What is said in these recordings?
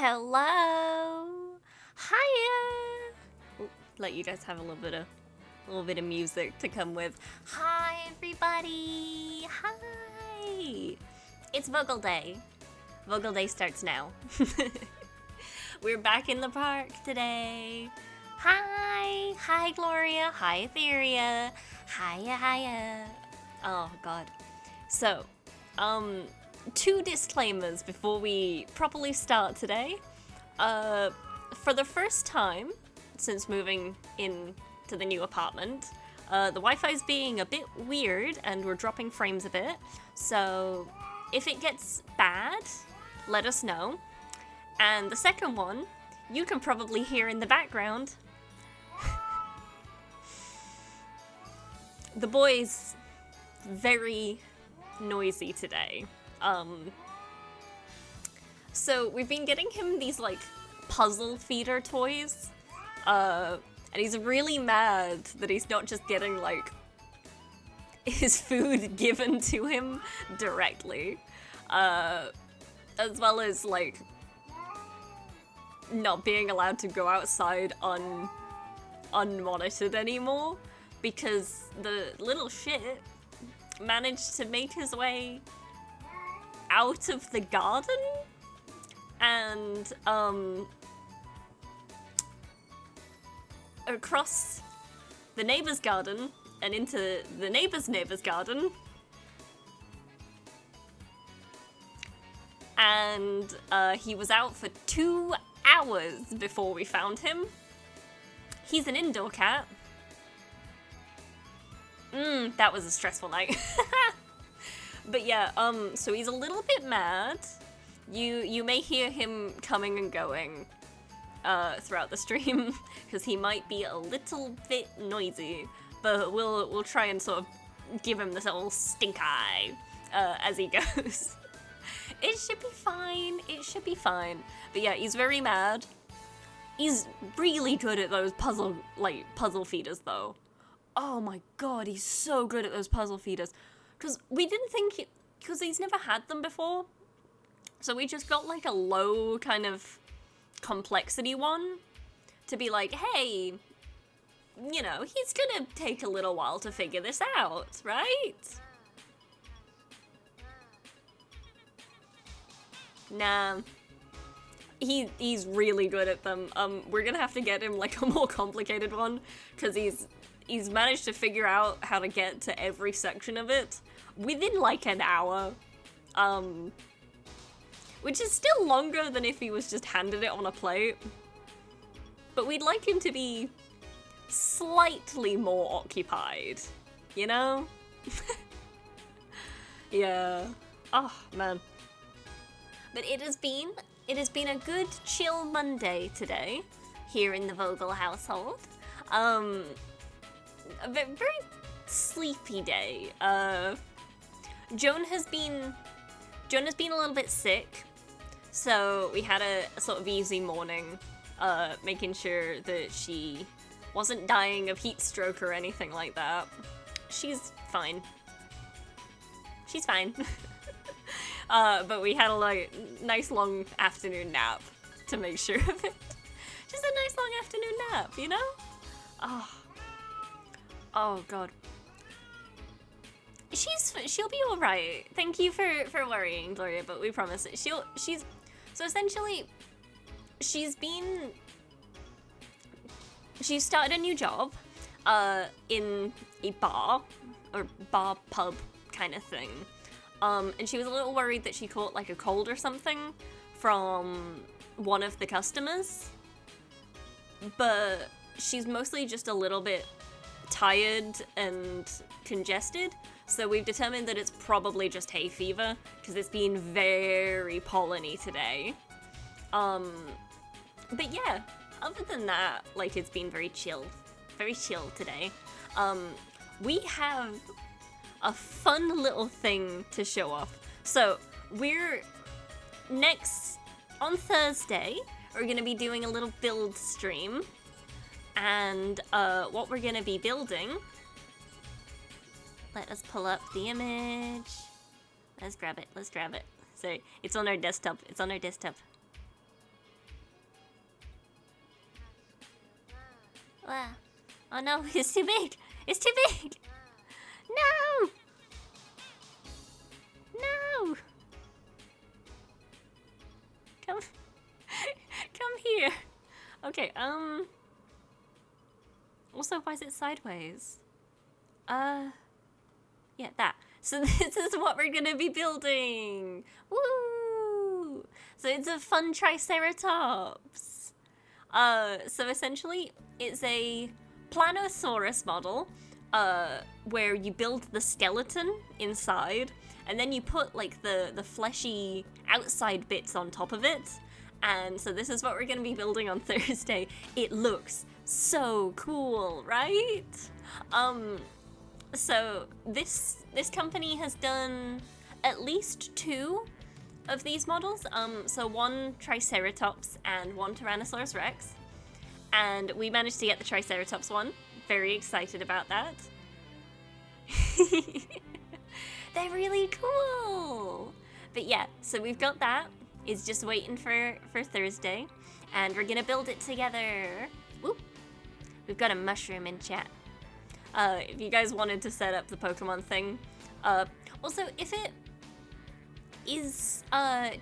Hello. Hiya. Let you guys have a little bit of music to come with. Hi everybody. Hi. It's Vogel Day. Vogel Day starts now. We're back in the park today. Hi. Hi Gloria. Hi Etheria. Hiya. Oh god. So, two disclaimers before we properly start today. For the first time since moving in to the new apartment, the Wi-Fi's being a bit weird and we're dropping frames a bit. So if it gets bad, let us know. And the second one, you can probably hear in the background. The boys very noisy today. So we've been getting him these like puzzle feeder toys, and he's really mad that he's not just getting like his food given to him directly, as well as like not being allowed to go outside unmonitored anymore, because the little shit managed to make his way out of the garden and across the neighbor's garden and into the neighbor's garden, and he was out for 2 hours before we found him. He's an indoor cat. That was a stressful night. But yeah, so he's a little bit mad. You may hear him coming and going throughout the stream, because he might be a little bit noisy, but we'll try and sort of give him this little stink eye as he goes. It should be fine. But yeah, he's very mad. He's really good at those puzzle feeders though. Oh my god, he's so good at those puzzle feeders. Because we didn't think because he's never had them before. So we just got like a low kind of complexity one to be like, hey, you know, he's gonna take a little while to figure this out, right? Nah. He's really good at them. We're gonna have to get him like a more complicated one, because he's managed to figure out how to get to every section of it within like an hour. Which is still longer than if he was just handed it on a plate. But we'd like him to be slightly more occupied, you know? Yeah. Oh, man. But it has been a good chill Monday today here in the Vogel household. A very sleepy day. Joan has been a little bit sick, so we had a sort of easy morning, making sure that she wasn't dying of heat stroke or anything like that. She's fine. But we had a nice long afternoon nap to make sure of it. Just a nice long afternoon nap, you know? Oh god. She'll be alright. Thank you for worrying, Gloria, but we promise it. So essentially, she's started a new job, in a bar, or bar pub kind of thing. And she was a little worried that she caught like a cold or something from one of the customers. But she's mostly just a little bit tired and congested, so we've determined that it's probably just hay fever, because it's been very pollen-y today. But yeah, other than that, like, it's been very chill today. We have a fun little thing to show off. So we're on Thursday, we're gonna be doing a little build stream. And what we're gonna be building, let us pull up the image. Let's grab it. So it's on our desktop. Oh no, it's too big. It's too big. No. No. Come. Come here. Okay, also, why is it sideways? Yeah, that. So this is what we're gonna be building! Woo! So it's a fun Triceratops. So essentially, it's a Planosaurus model, where you build the skeleton inside, and then you put, like, the fleshy outside bits on top of it. And so this is what we're gonna be building on Thursday. It looks so cool, right? So this company has done at least 2 of these models. So 1 Triceratops and 1 Tyrannosaurus Rex. And we managed to get the Triceratops one. Very excited about that. They're really cool. But yeah, so we've got that. It's just waiting for Thursday. And we're gonna build it together. Woo. We've got a mushroom in chat. If you guys wanted to set up the Pokemon thing. Also, if it is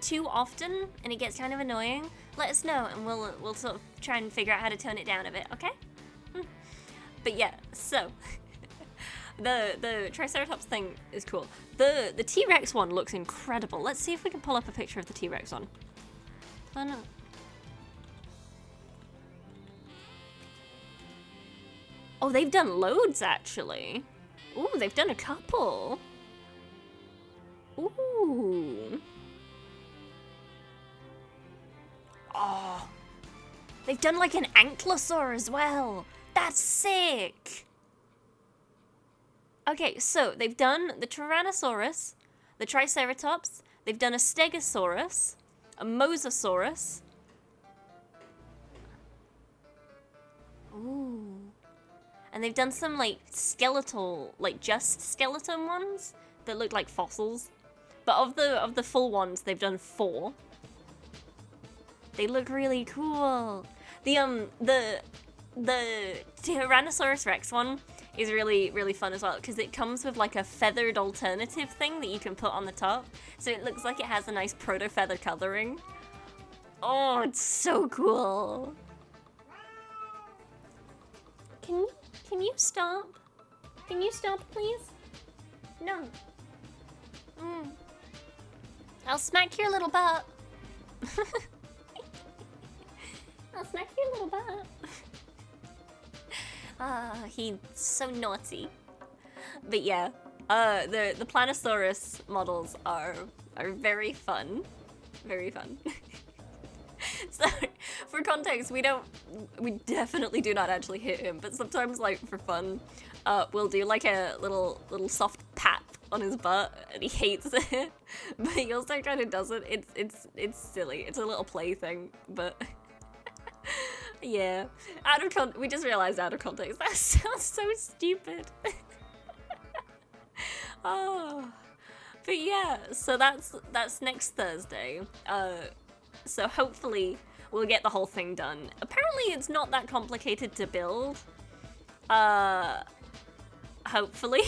too often and it gets kind of annoying, let us know and we'll sort of try and figure out how to tone it down a bit, okay? But yeah, so the Triceratops thing is cool. The T-Rex one looks incredible. Let's see if we can pull up a picture of the T-Rex one. Oh no. Oh, they've done loads, actually. Ooh, they've done a couple. Ooh. Oh. They've done, like, an Ankylosaur as well. That's sick. Okay, so they've done the Tyrannosaurus, the Triceratops, they've done a Stegosaurus, a Mosasaurus. Ooh. And they've done some, like, skeletal, like, just skeleton ones that look like fossils. But of the full ones, they've done 4. They look really cool. The Tyrannosaurus Rex one is really, really fun as well, because it comes with, like, a feathered alternative thing that you can put on the top. So it looks like it has a nice proto-feather coloring. Oh, it's so cool. Can you stop? Can you stop, please? No. I'll smack your little butt. I'll smack your little butt. He's so naughty. But yeah, the Planosaurus models are very fun. Very fun. So, for context, we definitely do not actually hit him, but sometimes, like, for fun, we'll do, like, a little soft pat on his butt, and he hates it, but he also kind of does it. It's silly. It's a little play thing, but yeah. We just realized out of context, that sounds so stupid. Oh. But yeah, so that's next Thursday. So hopefully we'll get the whole thing done. Apparently it's not that complicated to build. Hopefully.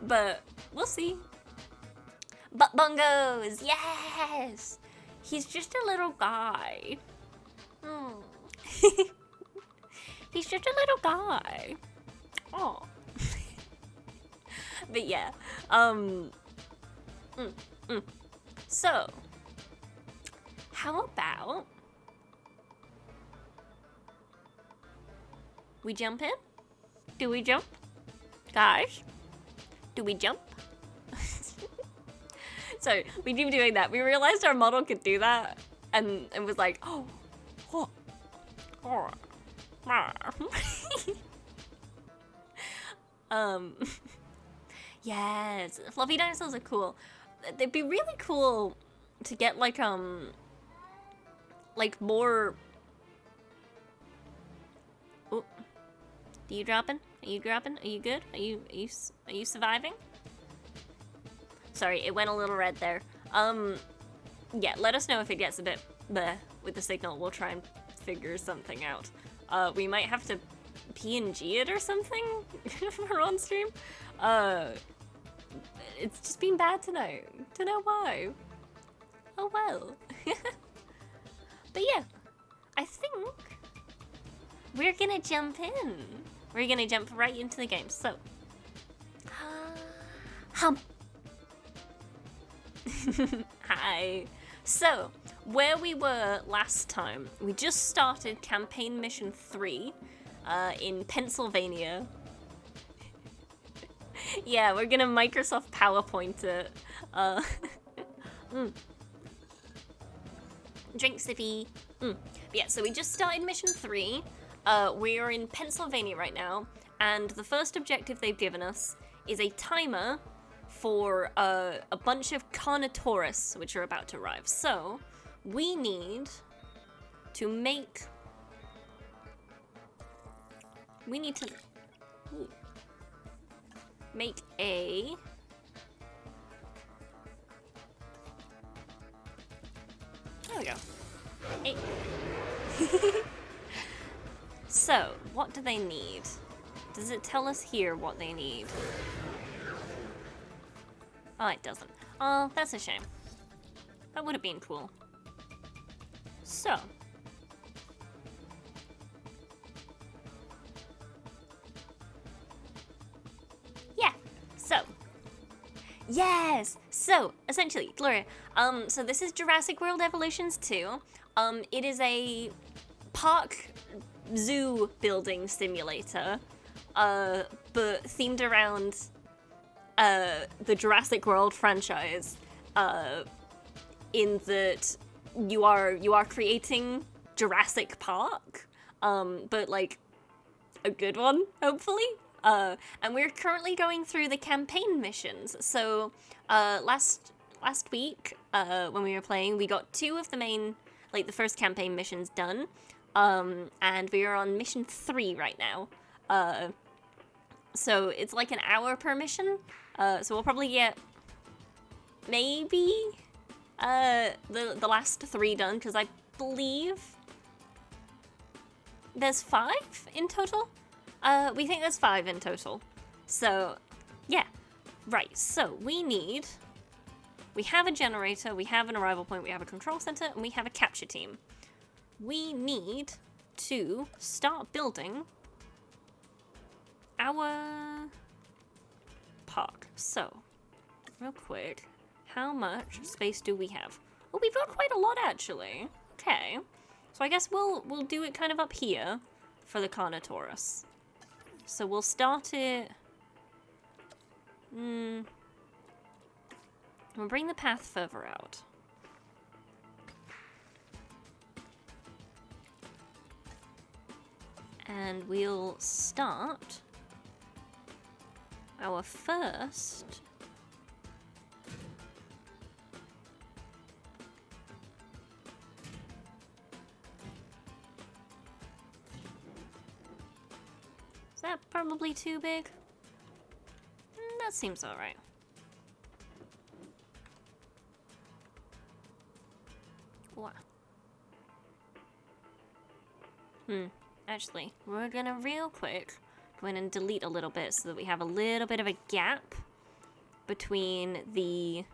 But we'll see. Butt bongos, yes! He's just a little guy. He's just a little guy. Oh. But yeah, So, how about we jump in? Do we jump? Guys, do we jump? So, we keep doing that. We realized our model could do that and was like, oh. Yes, fluffy dinosaurs are cool. They'd be really cool to get like more. Oh, are you dropping? Are you dropping? Are you good? Are you surviving? Sorry, it went a little red there. Yeah, let us know if it gets a bit bleh with the signal. We'll try and figure something out. We might have to PNG it or something for on stream. It's just been bad tonight. Don't know why. Oh well. But yeah, I think we're gonna jump in. We're gonna jump right into the game. So, Hi. So, where we were last time, we just started campaign mission 3 in Pennsylvania. Yeah, we're gonna Microsoft PowerPoint it. Drink sippy. Yeah, so we just started mission 3. We are in Pennsylvania right now, and the first objective they've given us is a timer for a bunch of Carnotaurus, which are about to arrive. So, we need to make... We need to... make a... There we go. So, what do they need? Does it tell us here what they need? Oh, it doesn't. Oh, that's a shame. That would have been cool. So. Yeah. So. Yes! So, essentially, Gloria, so this is Jurassic World Evolutions 2. It is a park zoo building simulator, but themed around the Jurassic World franchise, in that you are creating Jurassic Park, but like a good one, hopefully. And we're currently going through the campaign missions. So last week, when we were playing, we got 2 of the main, like the first campaign missions done, and we are on mission 3 right now. So it's like an hour per mission. So we'll probably get maybe the last 3 done, because I believe there's 5 in total. We think there's 5 in total. So, yeah. Right, so we have a generator, we have an arrival point, we have a control center, and we have a capture team. We need to start building our park. So, real quick, how much space do we have? Oh, we've got quite a lot, actually. Okay. So I guess we'll do it kind of up here for the Carnotaurus. So we'll start it... We'll bring the path further out. And we'll start our first... Is that probably too big? That seems alright. What? Actually, we're gonna real quick go in and delete a little bit so that we have a little bit of a gap between the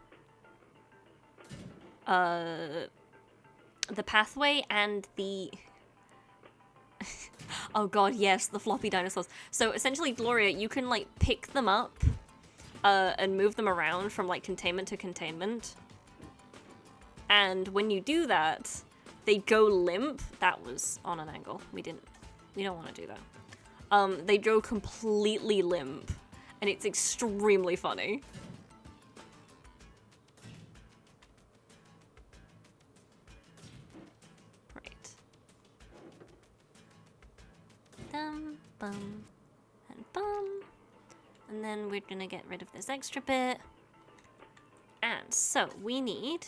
pathway and the... Oh god, yes, the floppy dinosaurs. So essentially, Gloria, you can like pick them up and move them around from like containment to containment. And when you do that, they go limp. That was on an angle. We don't want to do that. They go completely limp, and it's extremely funny. Right. Dum, bum, and bum. And then we're gonna get rid of this extra bit. And so we need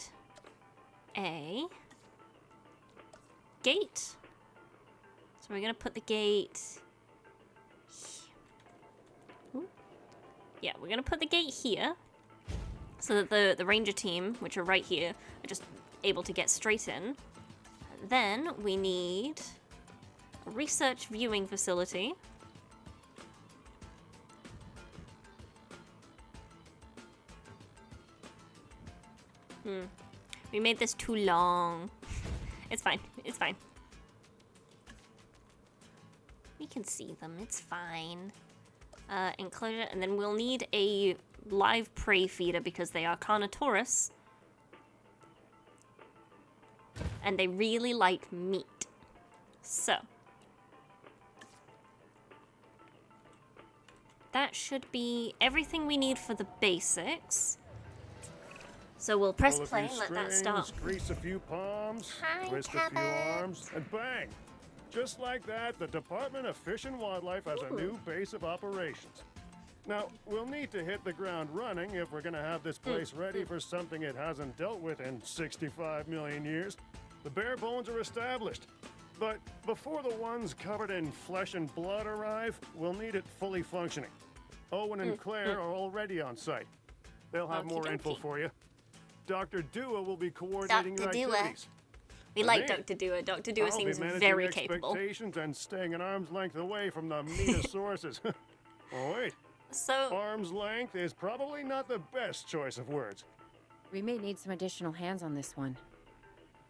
a gate. So we're gonna put the gate... Ooh. Yeah, we're gonna put the gate here so that the ranger team, which are right here, are just able to get straight in. Then we need a research viewing facility. We made this too long. It's fine. It's fine. We can see them. It's fine. Enclosure, and then we'll need a live prey feeder because they are carnivorous. And they really like meat. So. That should be everything we need for the basics. So we'll press play and let that start. Grease a few palms, twist a few arms, and bang! Just like that, the Department of Fish and Wildlife has a new base of operations. Now, we'll need to hit the ground running if we're gonna have this place ready for something it hasn't dealt with in 65 million years. The bare bones are established. But before the ones covered in flesh and blood arrive, we'll need it fully functioning. Owen and Claire are already on site. They'll have more info for you. Dr. Dua will be coordinating your activities. We like Dr. Dua. Dr. Dua seems very capable. Expectations and staying an arm's length away from the meat sources. Oh wait. So arm's length is probably not the best choice of words. We may need some additional hands on this one.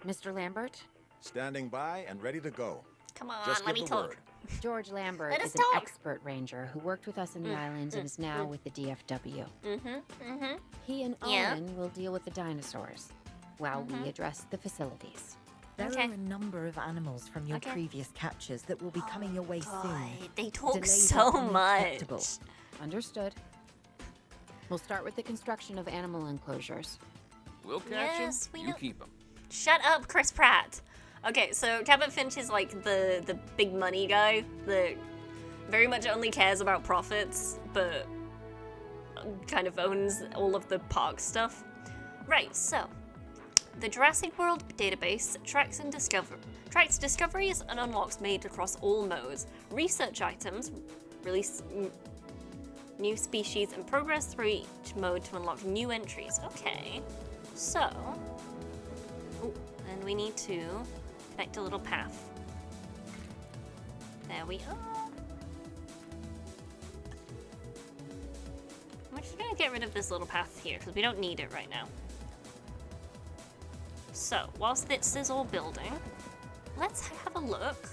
Mr. Lambert? Standing by and ready to go. Come on, Just let give me the talk. word. George Lambert Let is us an talk. expert ranger who worked with us in the islands and is now with the DFW. He and Owen will deal with the dinosaurs while we address the facilities. There are a number of animals from your previous captures that will be coming your way soon. They talk Delays so are much. unacceptable. Understood. We'll start with the construction of animal enclosures. We'll catch him, Yes, we you know. keep him. Shut up, Chris Pratt. Okay, so Cabot Finch is like the big money guy that very much only cares about profits, but kind of owns all of the park stuff. Right, so the Jurassic World database tracks discoveries and unlocks made across all modes, research items, release new species, and progress through each mode to unlock new entries. Okay, so and we need to connect a little path. There we are. We're just gonna get rid of this little path here because we don't need it right now. So, whilst this is all building, let's have a look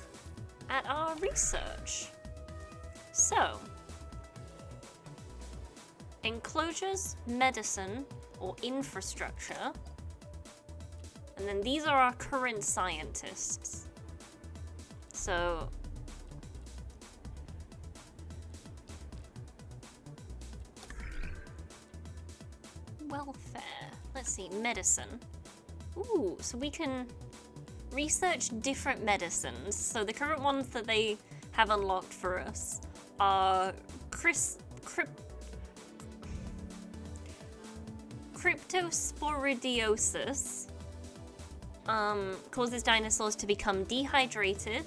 at our research. So, enclosures, medicine, or infrastructure. And then these are our current scientists. So, welfare. Let's see, medicine. Ooh, so we can research different medicines. So the current ones that they have unlocked for us are cryptosporidiosis. Causes dinosaurs to become dehydrated.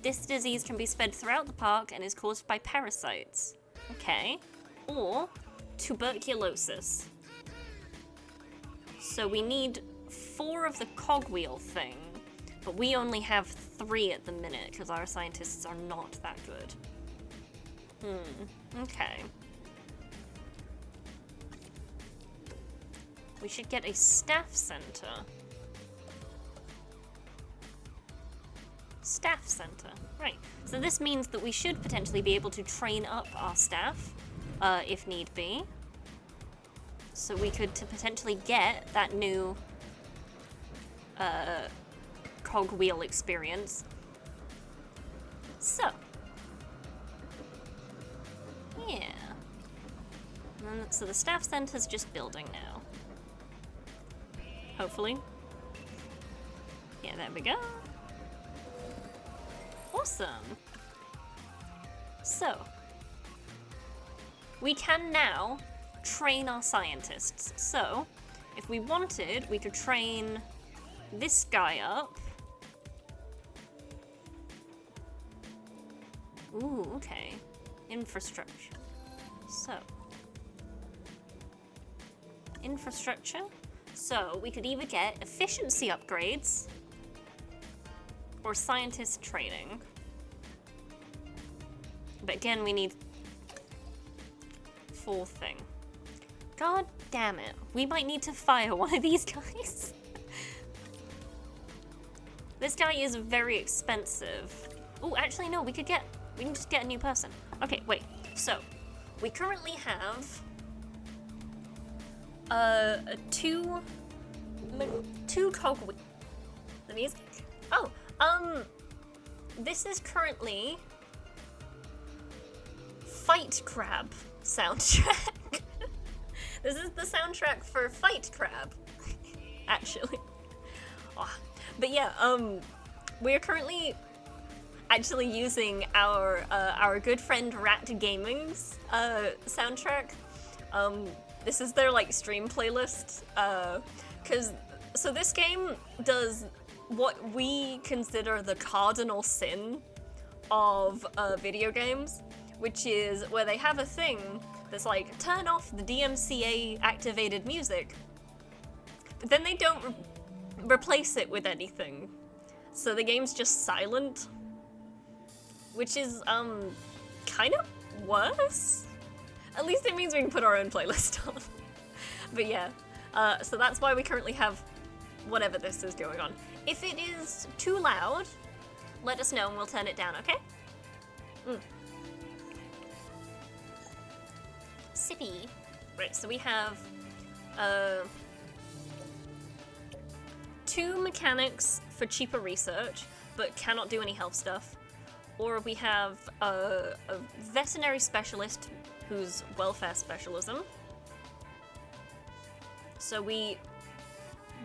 This disease can be spread throughout the park and is caused by parasites. Okay. Or tuberculosis. So we need 4 of the cogwheel thing, but we only have 3 at the minute because our scientists are not that good. Okay. We should get a staff center. Staff center, right. So this means that we should potentially be able to train up our staff, if need be. So we could potentially get that new cogwheel experience. So, yeah. And then, so the staff center's just building now. Hopefully. Yeah, there we go. Awesome. So, we can now train our scientists. So, if we wanted, we could train this guy up. Ooh, okay. Infrastructure. So, infrastructure. So, we could either get efficiency upgrades or scientist training. But again, we need 4 thing. God damn it. We might need to fire one of these guys. This guy is very expensive. Oh, actually no, we can just get a new person. Okay, wait. So, we currently have two cogwheel. The music? Oh, this is currently Fight Crab soundtrack. This is the soundtrack for Fight Crab, actually. Oh. But yeah, we're currently actually using our good friend Rat Gaming's soundtrack. This is their like stream playlist. So this game does what we consider the cardinal sin of video games, which is where they have a thing that's like, turn off the DMCA activated music, but then they don't replace it with anything. So the game's just silent, which is kind of worse. At least it means we can put our own playlist on. But yeah, so that's why we currently have whatever this is going on. If it is too loud, let us know and we'll turn it down, okay? Sippy. Right, so we have 2 mechanics for cheaper research, but cannot do any health stuff. Or we have a veterinary specialist who's welfare specialism. So we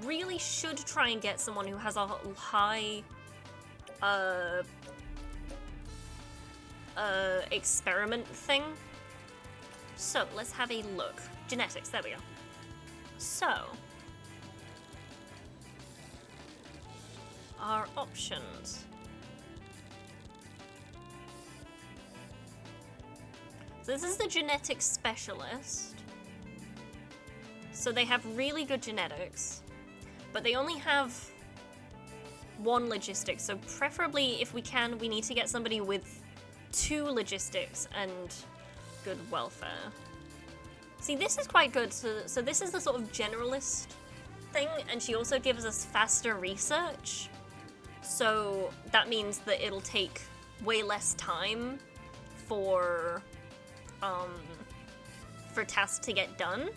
really should try and get someone who has a high experiment thing. So let's have a look. Genetics, there we go. So our options. So this is the genetics specialist. So they have really good genetics, but they only have 1 logistics. So preferably, if we can, we need to get somebody with 2 logistics and good welfare. See, this is quite good. So this is the sort of generalist thing, and she also gives us faster research. So that means that it'll take way less time for tasks to get done.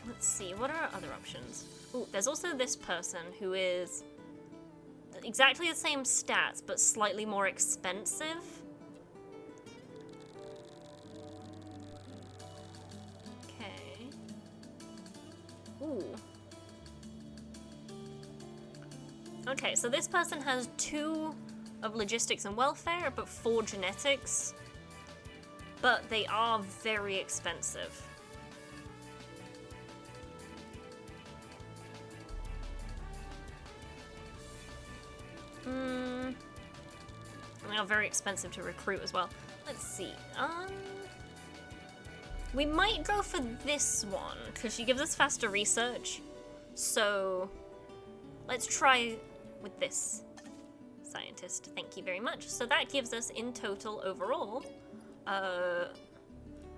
Let's see, what are our other options? Ooh, there's also this person who is exactly the same stats, but slightly more expensive. Okay. Ooh. Okay, so this person has 2 of logistics and welfare, but 4 genetics. But they are very expensive. And they are very expensive to recruit as well. Let's see. We might go for this one, because she gives us faster research. So let's try with this scientist. Thank you very much. So that gives us in total overall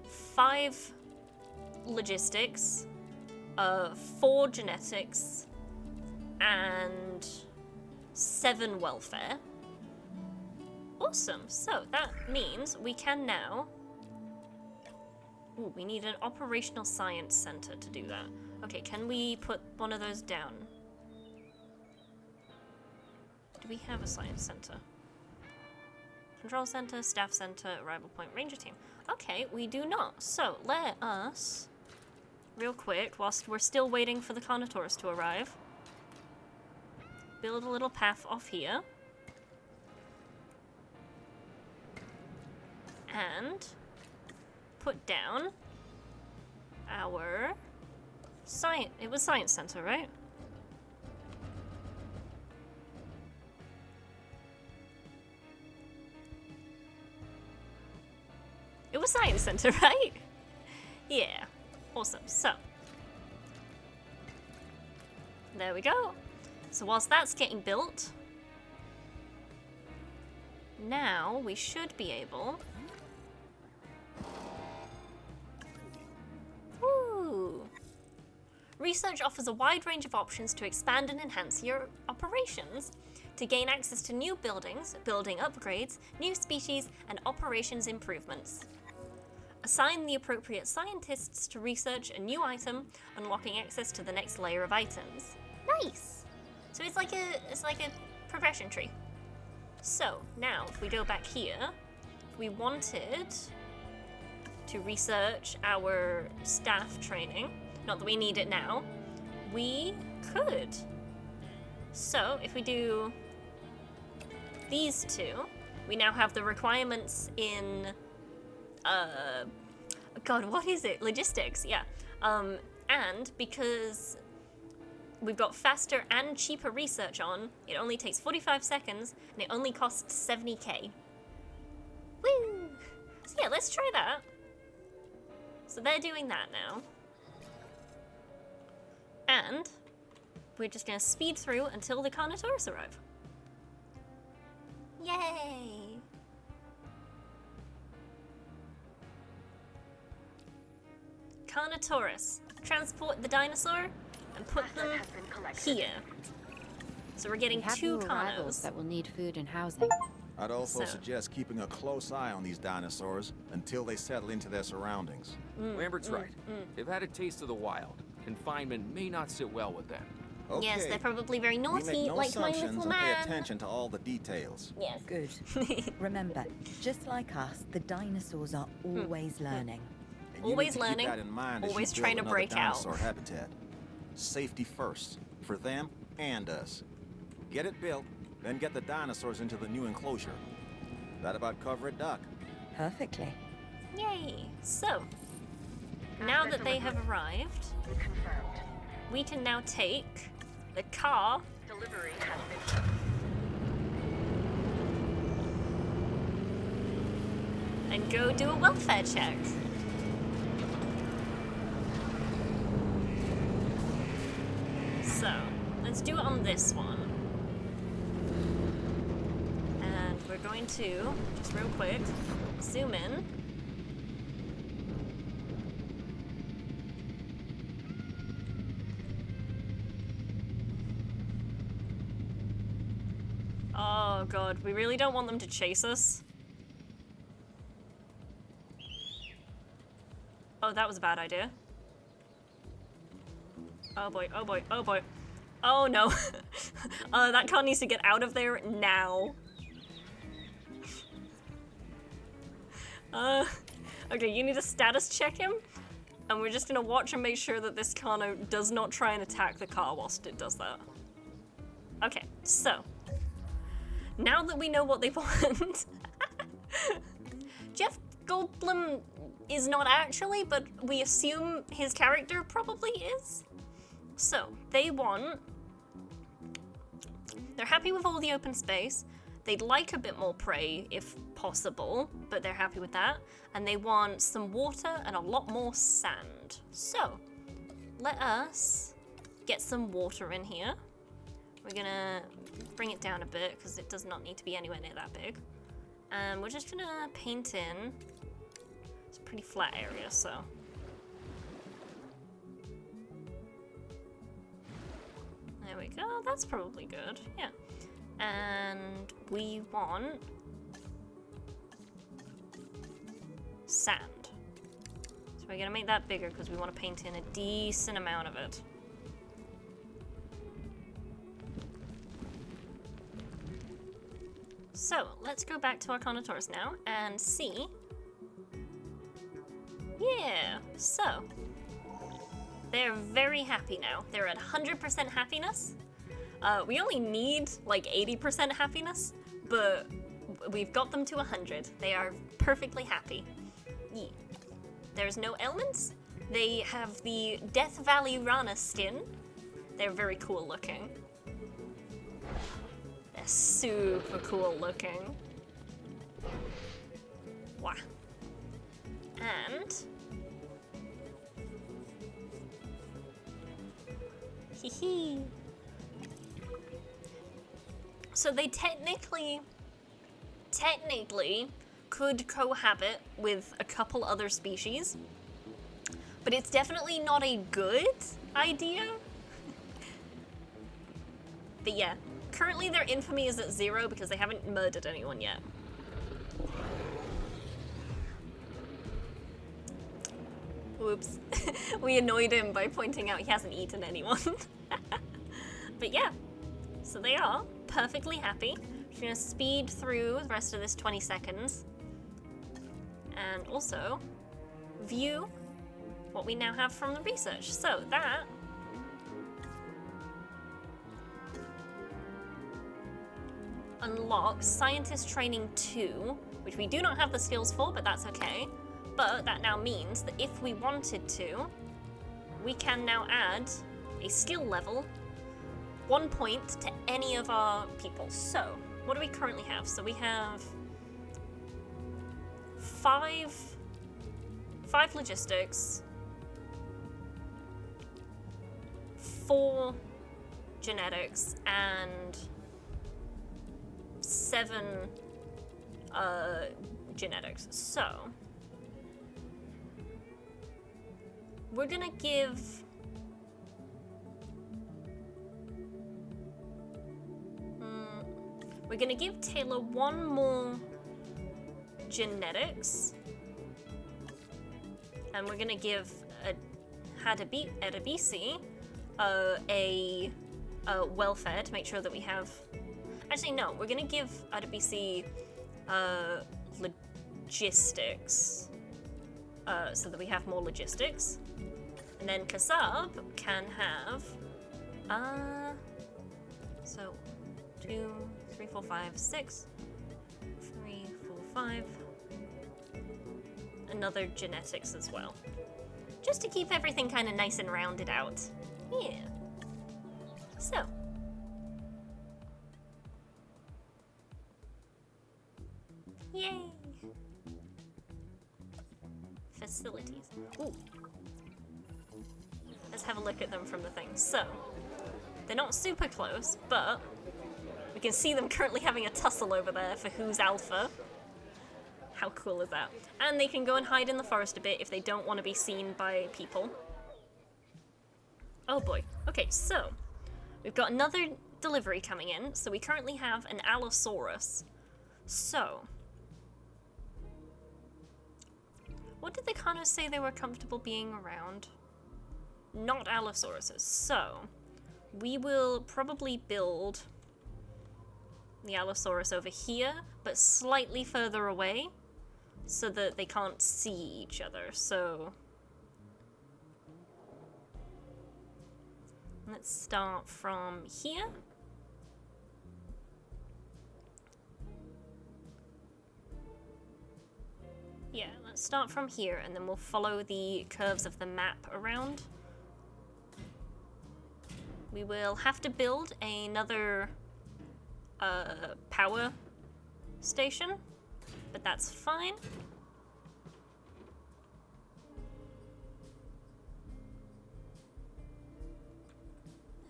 5 logistics, 4 genetics, and 7 welfare. Awesome. So that means we can now... Ooh, we need an operational science center to do that. Okay, can we put one of those down? Do we have a science center? Control center, staff center, arrival point, ranger team. Okay, we do not. So let us, real quick, whilst we're still waiting for the Carnotaurus to arrive, build a little path off here. And put down our science. It was science center, right? It was science center, right? Yeah. Awesome. So there we go. So whilst that's getting built, now we should be able Research offers a wide range of options to expand and enhance your operations. To gain access to new buildings, building upgrades, new species, and operations improvements. Assign the appropriate scientists to research a new item, unlocking access to the next layer of items. Nice! So it's like a progression tree. So now if we go back here, if we wanted to research our staff training, not that we need it now, we could. So if we do these two, we now have the requirements in God, what is it? Logistics, yeah. And because we've got faster and cheaper research on, it only takes 45 seconds and it only costs 70k. Woo! So yeah, let's try that. So they're doing that now. And we're just gonna speed through until the Carnotaurus arrive. Yay! Carnotaurus. Transport the dinosaur and put them here. So we're getting We have two new arrivals Carnos. that will need food and housing. I'd also So- suggest keeping a close eye on these dinosaurs until they settle into their surroundings. Lambert's right. They've had a taste of the wild. Confinement may not sit well with them. Okay. Yes, they're probably very we naughty, make no like my assumptions little and pay man. attention to all the details. Yes. Good. Remember, just like us, the dinosaurs are always learning. And you Always need to learning, keep that in mind as always you trying build to another break out. dinosaur habitat. Safety first, for them and us. Get it built, then get the dinosaurs into the new enclosure. That about cover it, Doc? Perfectly. Yay! So, now that they have arrived, we can now take the car and go do a welfare check. So, let's do it on this one. And we're going to, just real quick, zoom in. Oh god, we really don't want them to chase us. Oh, that was a bad idea. Oh boy, oh boy, oh boy. Oh no. That car needs to get out of there now. Okay, you need to status check him. And we're just gonna watch and make sure that this car does not try and attack the car whilst it does that. Okay, so. Now that we know what they want. Jeff Goldblum is not actually, but we assume his character probably is. So, they want... They're happy with all the open space. They'd like a bit more prey, if possible, but they're happy with that. And they want some water and a lot more sand. So, let us get some water in here. We're gonna bring it down a bit, because it does not need to be anywhere near that big. And we're just gonna paint in... It's a pretty flat area, so... There we go, that's probably good, yeah. And we want sand. So we're gonna make that bigger because we want to paint in a decent amount of it. So let's go back to our Carnotaurus now and see. Yeah, so they're very happy now. They're at 100% happiness. We only need like 80% happiness, but we've got them to 100. They are perfectly happy. Yeah. There's no ailments. They have the Death Valley Rana skin. They're very cool looking. They're super cool looking. Wow. And hee. So they technically could cohabit with a couple other species, but it's definitely not a good idea. But yeah, currently their infamy is at 0 because they haven't murdered anyone yet. Whoops. We annoyed him by pointing out he hasn't eaten anyone. But yeah, so they are perfectly happy. We're gonna speed through the rest of this 20 seconds. And also view what we now have from the research. So that unlocks Scientist Training 2, which we do not have the skills for, but that's okay. But that now means that if we wanted to, we can now add a skill level, 1 point to any of our people. So, what do we currently have? So we have five logistics, 4 genetics, and 7 genetics. So we're gonna give Taylor 1 more genetics, and we're gonna give Adebisi a welfare to make sure that we have. Actually, no, we're gonna give Adebisi logistics, so that we have more logistics. And then Kasab can have, so 2, 3, 4, 5, 6, 3, 4, 5, another genetics as well. Just to keep everything kind of nice and rounded out. Yeah. So. Yay. Facilities. Ooh. Let's have a look at them from the thing. So, they're not super close, but we can see them currently having a tussle over there for who's alpha. How cool is that? And they can go and hide in the forest a bit if they don't want to be seen by people. Oh boy. Okay, so we've got another delivery coming in. So we currently have an Allosaurus. So, what did the Kanos say they were comfortable being around? Not Allosauruses. So, we will probably build the Allosaurus over here, but slightly further away, so that they can't see each other. So, let's start from here. Yeah, let's start from here, and then we'll follow the curves of the map around. We will have to build another power station, but that's fine.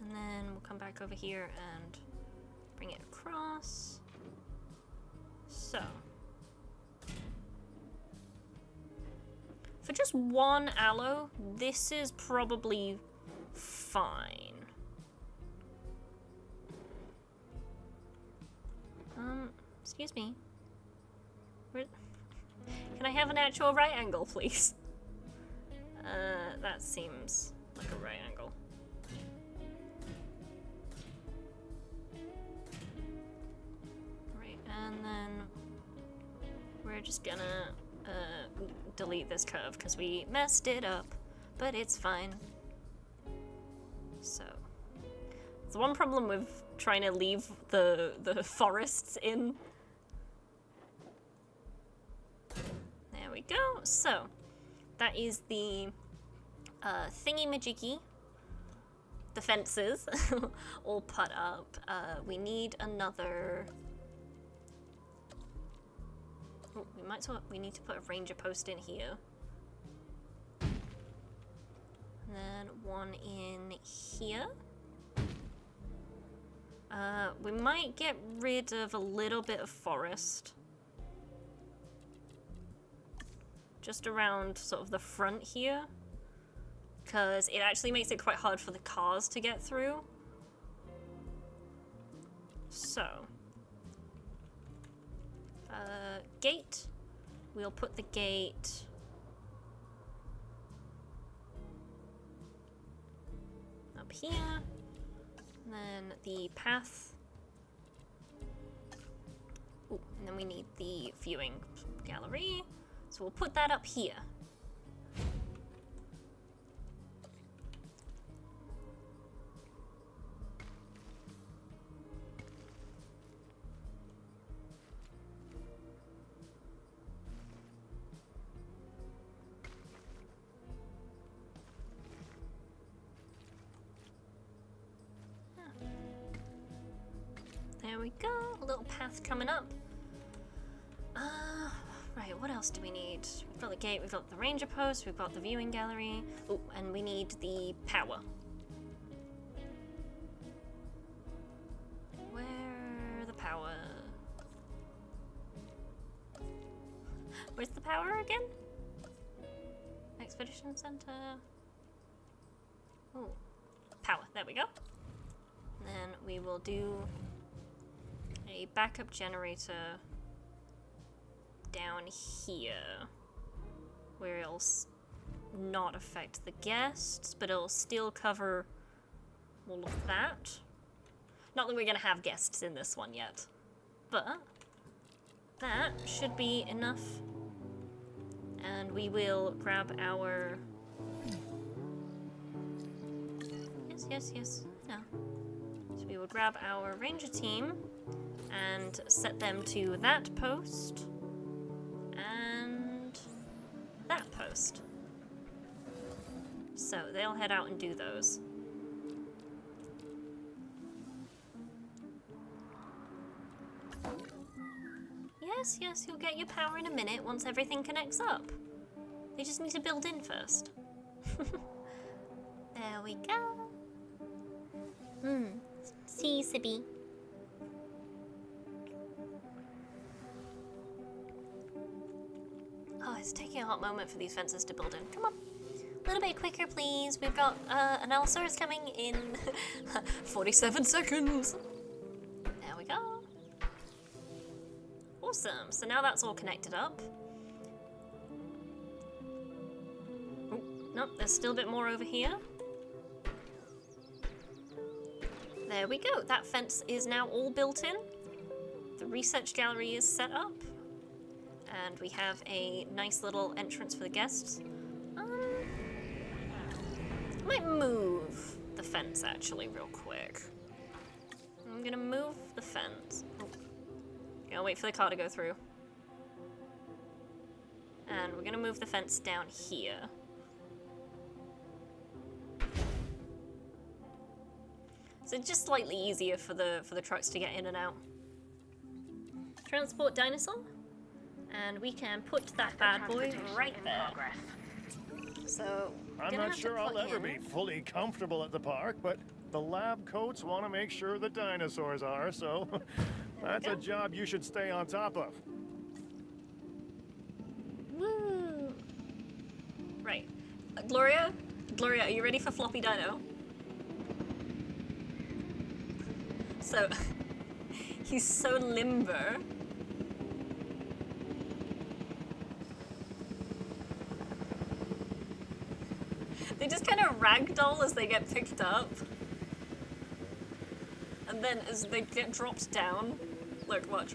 And then we'll come back over here and bring it across. So, for just one allo, this is probably fine. Excuse me. Can I have an actual right angle, please? That seems like a right angle. Right, and then we're just gonna delete this curve because we messed it up, but it's fine. So, the one problem with trying to leave the forests in. There we go. So, that is the thingy-majiggy. The fences all put up. We need another. Oh, we need to put a ranger post in here. And then one in here. We might get rid of a little bit of forest. Just around sort of the front here. because it actually makes it quite hard for the cars to get through. So, gate. We'll put the gate up here. And then the path. Ooh, and then we need the viewing gallery. So we'll put that up here. There we go, a little path coming up. Right, what else do we need? We've got the gate, we've got the ranger post, we've got the viewing gallery. Oh, and we need the power. Where the power? Where's the power again? Expedition Center. Oh, power, there we go. Then we will do a backup generator down here, where it'll not affect the guests, but it'll still cover all of that. Not that we're gonna have guests in this one yet, but that should be enough. And we will grab our... Yes, no. So we will grab our ranger team and set them to that post and that post. So they'll head out and do those. Yes, you'll get your power in a minute once everything connects up. They just need to build in first. There we go. See, Sibby. Oh, it's taking a hot moment for these fences to build in. Come on. A little bit quicker, please. We've got an Allosaurus coming in 47 seconds. There we go. Awesome. So now that's all connected up. Oh, nope, there's still a bit more over here. There we go. That fence is now all built in. The research gallery is set up. And we have a nice little entrance for the guests. I might move the fence actually real quick. I'm gonna move the fence. Oh. I'll wait for the car to go through. And we're gonna move the fence down here. So just slightly easier for the trucks to get in and out. Transport dinosaur. And we can put that bad boy right there. So, I'm not sure I'll ever be fully comfortable at the park, but the lab coats want to make sure the dinosaurs are, so that's a job you should stay on top of. Woo! Right. Gloria, are you ready for Floppy Dino? So, he's so limber. They just kind of ragdoll as they get picked up. And then as they get dropped down, look, watch.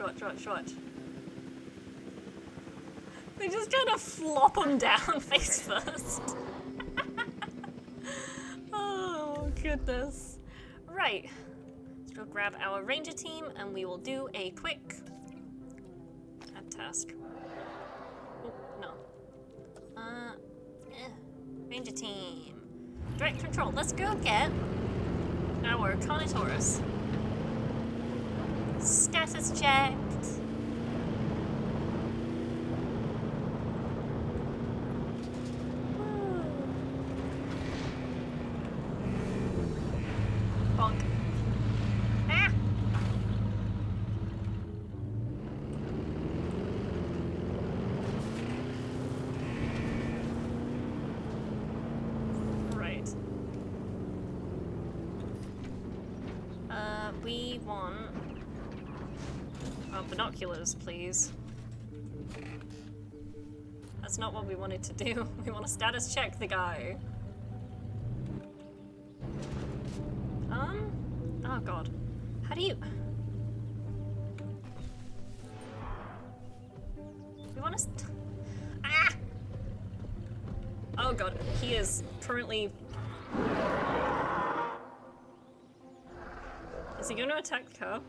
They just kind of flop them down face first. Oh, goodness. Right. So we'll grab our ranger team and we will do a quick task. Oh, no. Ranger team. Direct control. Let's go get our Carnotaurus. Status checked. Woo. Bonk. Ah! Right. we want binoculars, please. That's not what we wanted to do. We want to status check the guy. Oh god. How do you... We want to... Ah! Oh god, he is currently... Is he going to attack the car?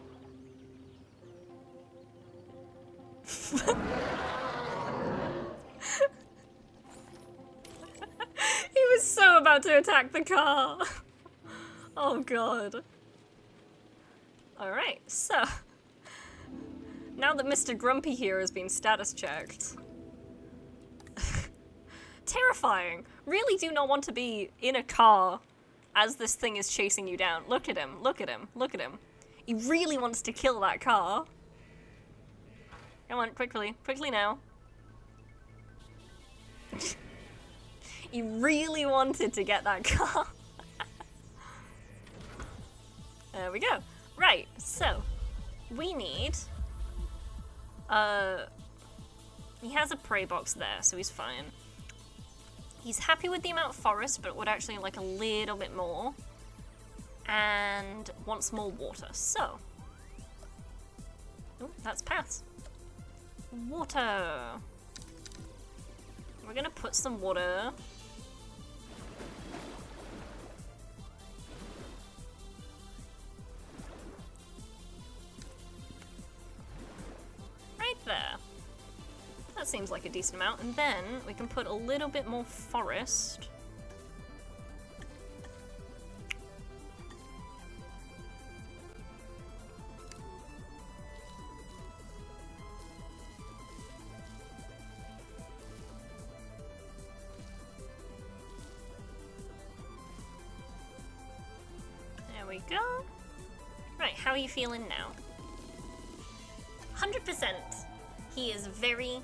He was so about to attack the car. Oh god. Alright, so... Now that Mr. Grumpy here has been status checked... Terrifying. Really do not want to be in a car as this thing is chasing you down. Look at him, look at him, look at him. He really wants to kill that car. Come on, quickly, quickly now. He really wanted to get that car. There we go. Right, so we need he has a prey box there, so he's fine. He's happy with the amount of forest, but would actually like a little bit more. And wants more water, so. Oh, that's paths. Water. We're gonna put some water. Right there. That seems like a decent amount. And then we can put a little bit more forest. There we go. Right, how are you feeling now? 100%. He is very...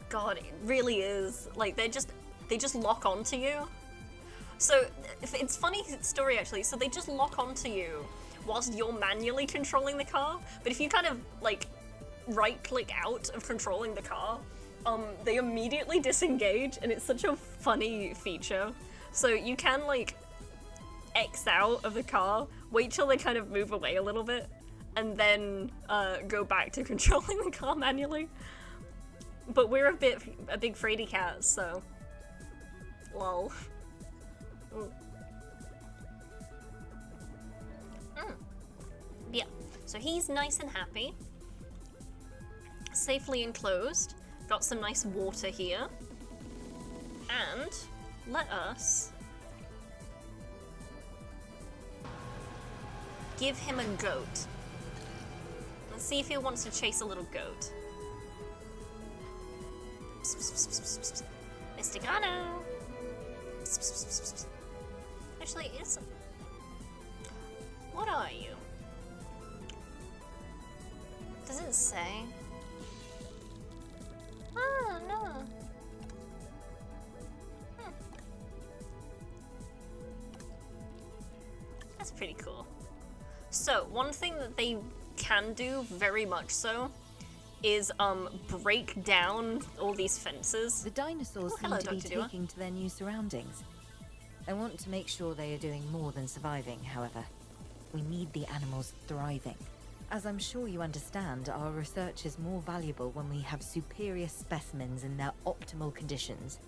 God, it really is. Like, they just lock onto you. So, it's funny story actually. So they just lock onto you whilst you're manually controlling the car. But if you kind of, like, right-click out of controlling the car, they immediately disengage, and it's such a funny feature. So you can, like, X out of the car, wait till they kind of move away a little bit, and then go back to controlling the car manually. But we're a big fraidy cat, so lol. Yeah, so he's nice and happy, safely enclosed, got some nice water here, and let us give him a goat. Let's see if he wants to chase a little goat. Mistigano. Actually, it's... What are you? Does it say? Oh, no. That's pretty cool. So, one thing that they can do, very much so, is break down all these fences. The dinosaurs seem to be taking to their new surroundings. I want to make sure they are doing more than surviving, however. We need the animals thriving. As I'm sure you understand, our research is more valuable when we have superior specimens in their optimal conditions.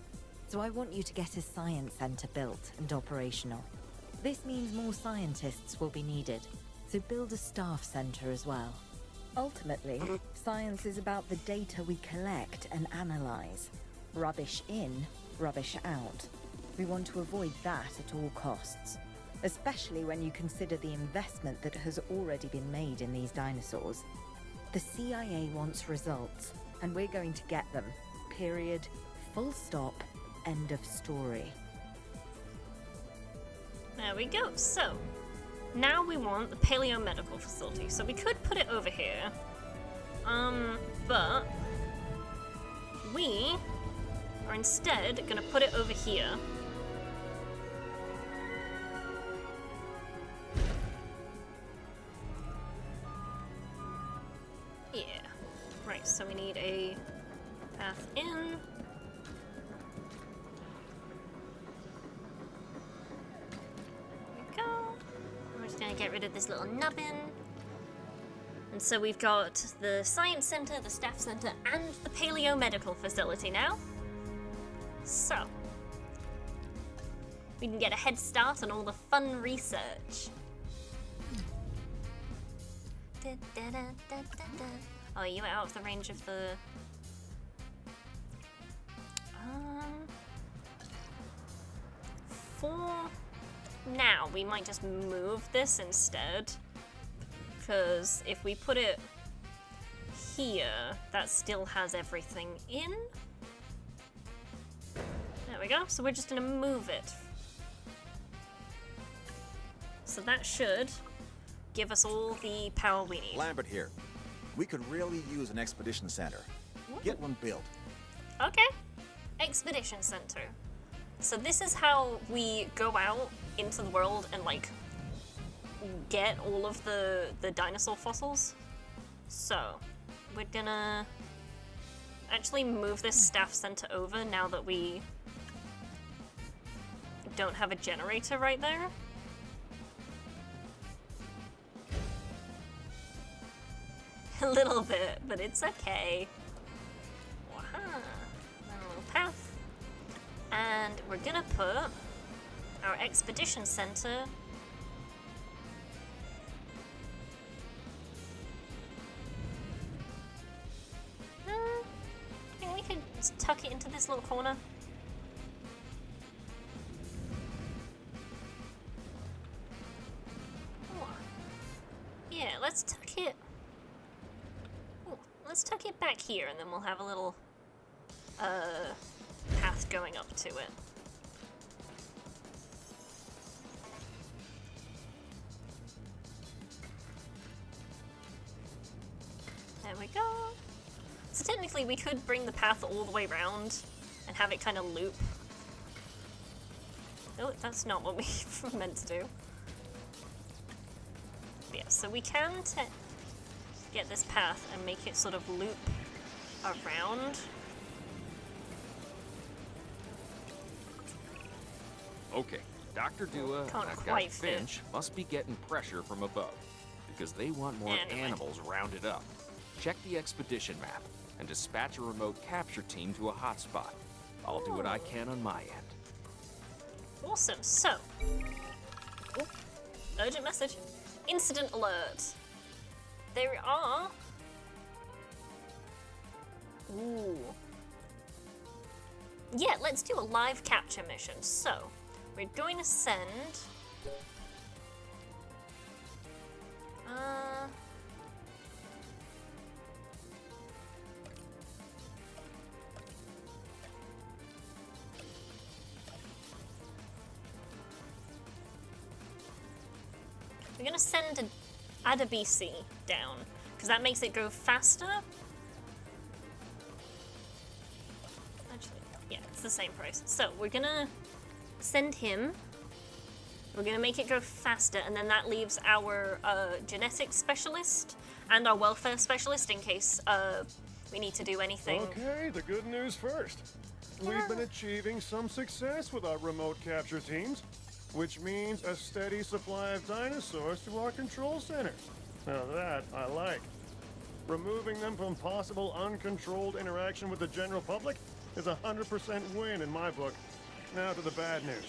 So I want you to get a science center built and operational. This means more scientists will be needed, so build a staff center as well. Ultimately, science is about the data we collect and analyze. Rubbish in, rubbish out. We want to avoid that at all costs, especially when you consider the investment that has already been made in these dinosaurs. The CIA wants results, and we're going to get them. Period. Full stop. End of story. There we go. So, now we want the paleomedical facility. So we could put it over here. But we are instead gonna put it over here. get rid of this little nubbin. And so we've got the Science Center, the Staff Center, and the Paleo Medical Facility now. So, we can get a head start on all the fun research. Oh, you were out of the range of the... For now, we might just move this instead. Because if we put it here, that still has everything in. There we go. So we're just gonna move it. So that should give us all the power we need. Lambert here. We could really use an expedition center. Get one built. Okay. Expedition Center. So this is how we go out into the world and, like, get all of the dinosaur fossils. So, we're gonna actually move this staff center over now that we don't have a generator right there. A little bit, but it's okay. Wow. A little path. And we're gonna put our expedition center yeah, we could just tuck it into this little corner. Oh. Yeah, let's tuck it. Ooh, let's tuck it back here, and then we'll have a little path going up to it. There we go. So technically we could bring the path all the way around and have it kind of loop. Oh, that's not what we meant to do. But yeah, so we can get this path and make it sort of loop around. Okay, Dr. Dua and Can't that guy quite fit. Finch must be getting pressure from above because they want more Anyway. animals rounded up. Check the expedition map and dispatch a remote capture team to a hotspot. I'll do what I can on my end. Awesome. So, oh, urgent message. Incident alert. There are... Ooh. Yeah, let's do a live capture mission. So, we're going to send... We're gonna send an Adabisi down, because that makes it go faster. Actually, yeah, it's the same price. So we're gonna send him. We're gonna make it go faster, and then that leaves our genetics specialist and our welfare specialist in case we need to do anything. Okay, the good news first. We've been achieving some success with our remote capture teams, which means a steady supply of dinosaurs to our control center. Now that I like. Removing them from possible uncontrolled interaction with the general public is a 100% win in my book. Now to the bad news,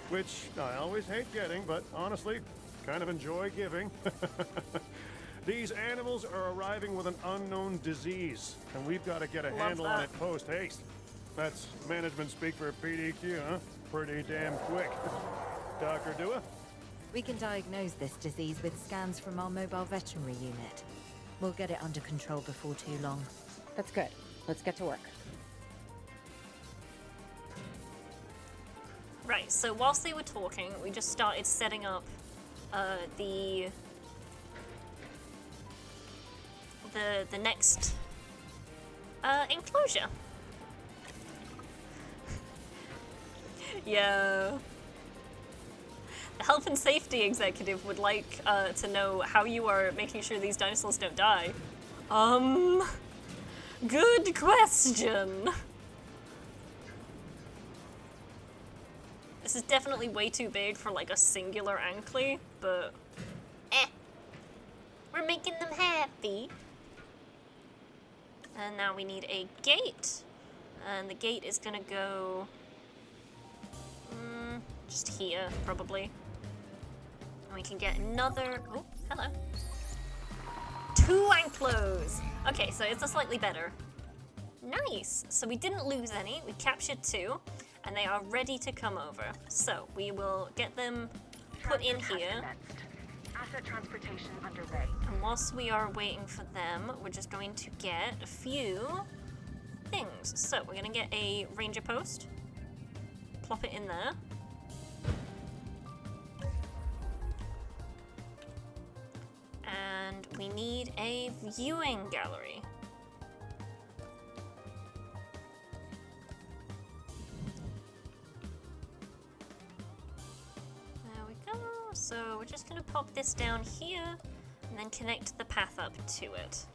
which I always hate getting, but honestly, kind of enjoy giving. These animals are arriving with an unknown disease, and we've got to get a handle on it post-haste. That's management speak for PDQ, huh? Pretty damn quick. Dr. Dua? We can diagnose this disease with scans from our mobile veterinary unit. We'll get it under control before too long. That's good. Let's get to work. Right, so whilst they were talking, we just started setting up the next enclosure. Yeah. The health and safety executive would like to know how you are making sure these dinosaurs don't die. Good question. This is definitely way too big for like a singular Ankley, but making them happy. And now we need a gate. And the gate is gonna go... just here, probably. And we can get another... Oh, hello. 2 anklos! Okay, so it's a slightly better. Nice! So we didn't lose any. We captured 2. And they are ready to come over. So we will get them put in here. Asset transportation underway. And whilst we are waiting for them, we're just going to get a few things. So we're going to get a ranger post. Plop it in there. And we need a viewing gallery. There we go. So we're just going to pop this down here and then connect the path up to it.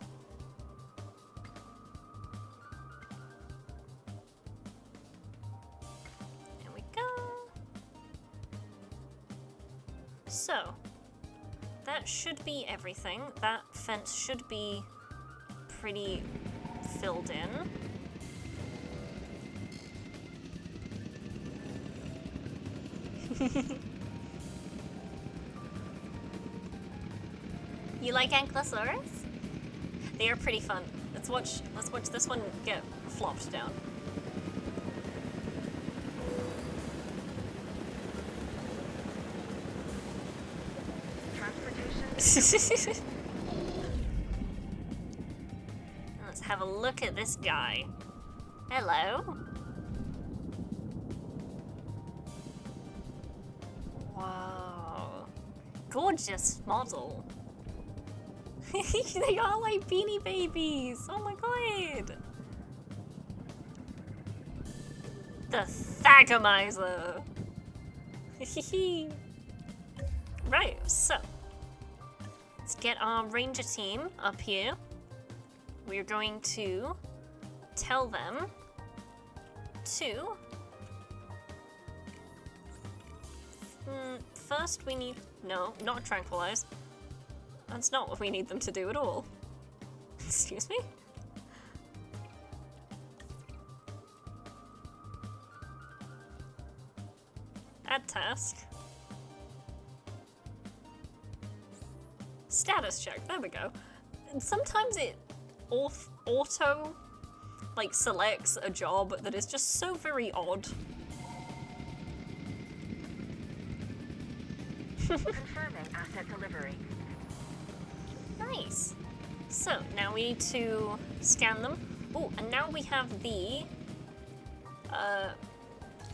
There we go. So that should be everything. That fence should be pretty filled in. You like Ankylosaurus? They are pretty fun. Let's watch this one get flopped down. Let's have a look at this guy. Hello. Wow. Gorgeous model. They are like Beanie Babies. Oh my god. The Thagomizer. Right, so let's get our ranger team up here. We're going to tell them to... first we need... No, not tranquilize. That's not what we need them to do at all. Excuse me? Add task. Status check, there we go. And sometimes it auto like selects a job that is just so very odd. Confirming asset delivery. Nice. So now we need to scan them. Oh, and now we have the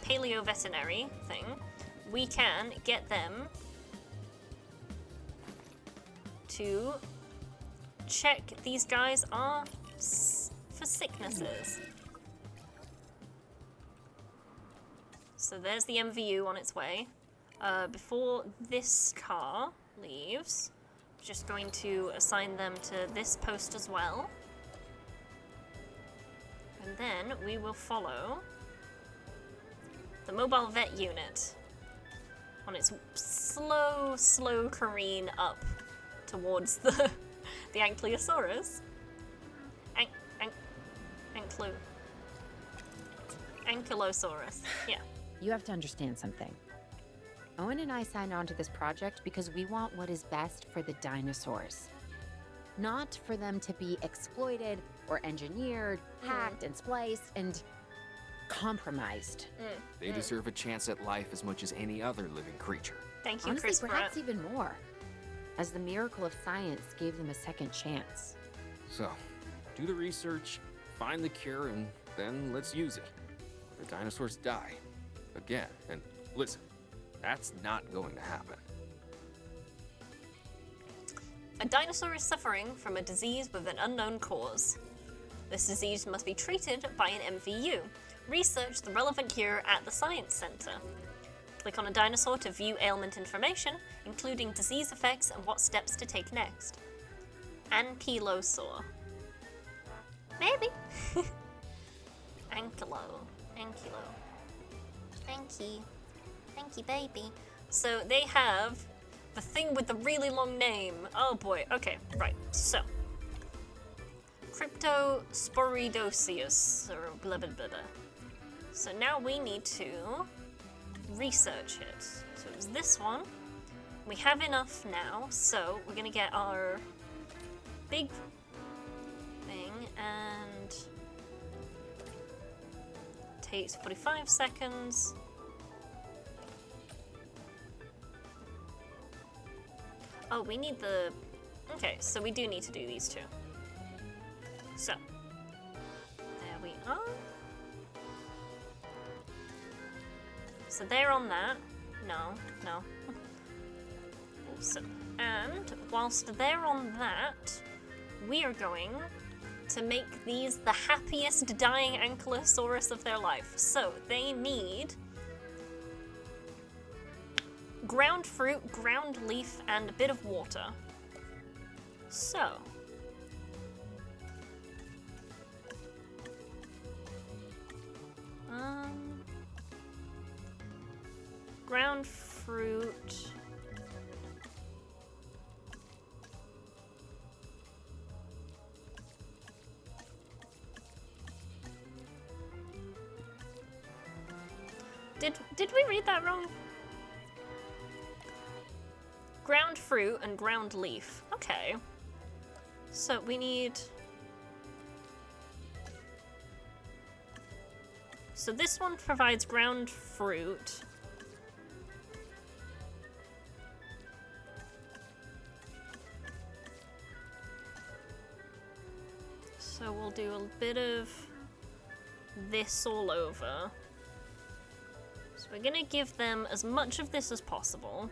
paleo veterinary thing. We can get them to check these guys are for sicknesses. So there's the MVU on its way. Before this car leaves, just going to assign them to this post as well. And then we will follow the mobile vet unit on its slow careen up towards the Ankylosaurus. Ankylosaurus, yeah. You have to understand something. Owen and I signed on to this project because we want what is best for the dinosaurs. Not for them to be exploited or engineered, hacked and spliced and compromised. They deserve a chance at life as much as any other living creature. Thank you, Honestly, Chris perhaps Pratt. even more, as the miracle of science gave them a second chance. So, do the research, find the cure, and then let's use it. Or the dinosaurs die. Again. And listen, that's not going to happen. A dinosaur is suffering from a disease with an unknown cause. This disease must be treated by an MVU. Research the relevant cure at the Science Center. Click on a dinosaur to view ailment information, including disease effects and what steps to take next. Ankylosaur. Maybe. Ankylo. Thank you, baby. So they have The thing with the really long name. Oh boy. Okay, right. So. Cryptosporidosius, or blah blah blah blah. So now we need to research it. So it was this one. We have enough now, so we're gonna get our big thing and takes 45 seconds. Oh, we need the... Okay, so we do need to do these two. So, there we are. So they're on that. No. Awesome. And whilst they're on that, we are going to make these the happiest dying ankylosaurus of their life. So they need ground fruit, ground leaf, and a bit of water. So ground fruit. Did we read that wrong? Ground fruit and ground leaf. Okay. So we need... So this one provides ground fruit. So we'll do a bit of this all over. So we're gonna give them as much of this as possible.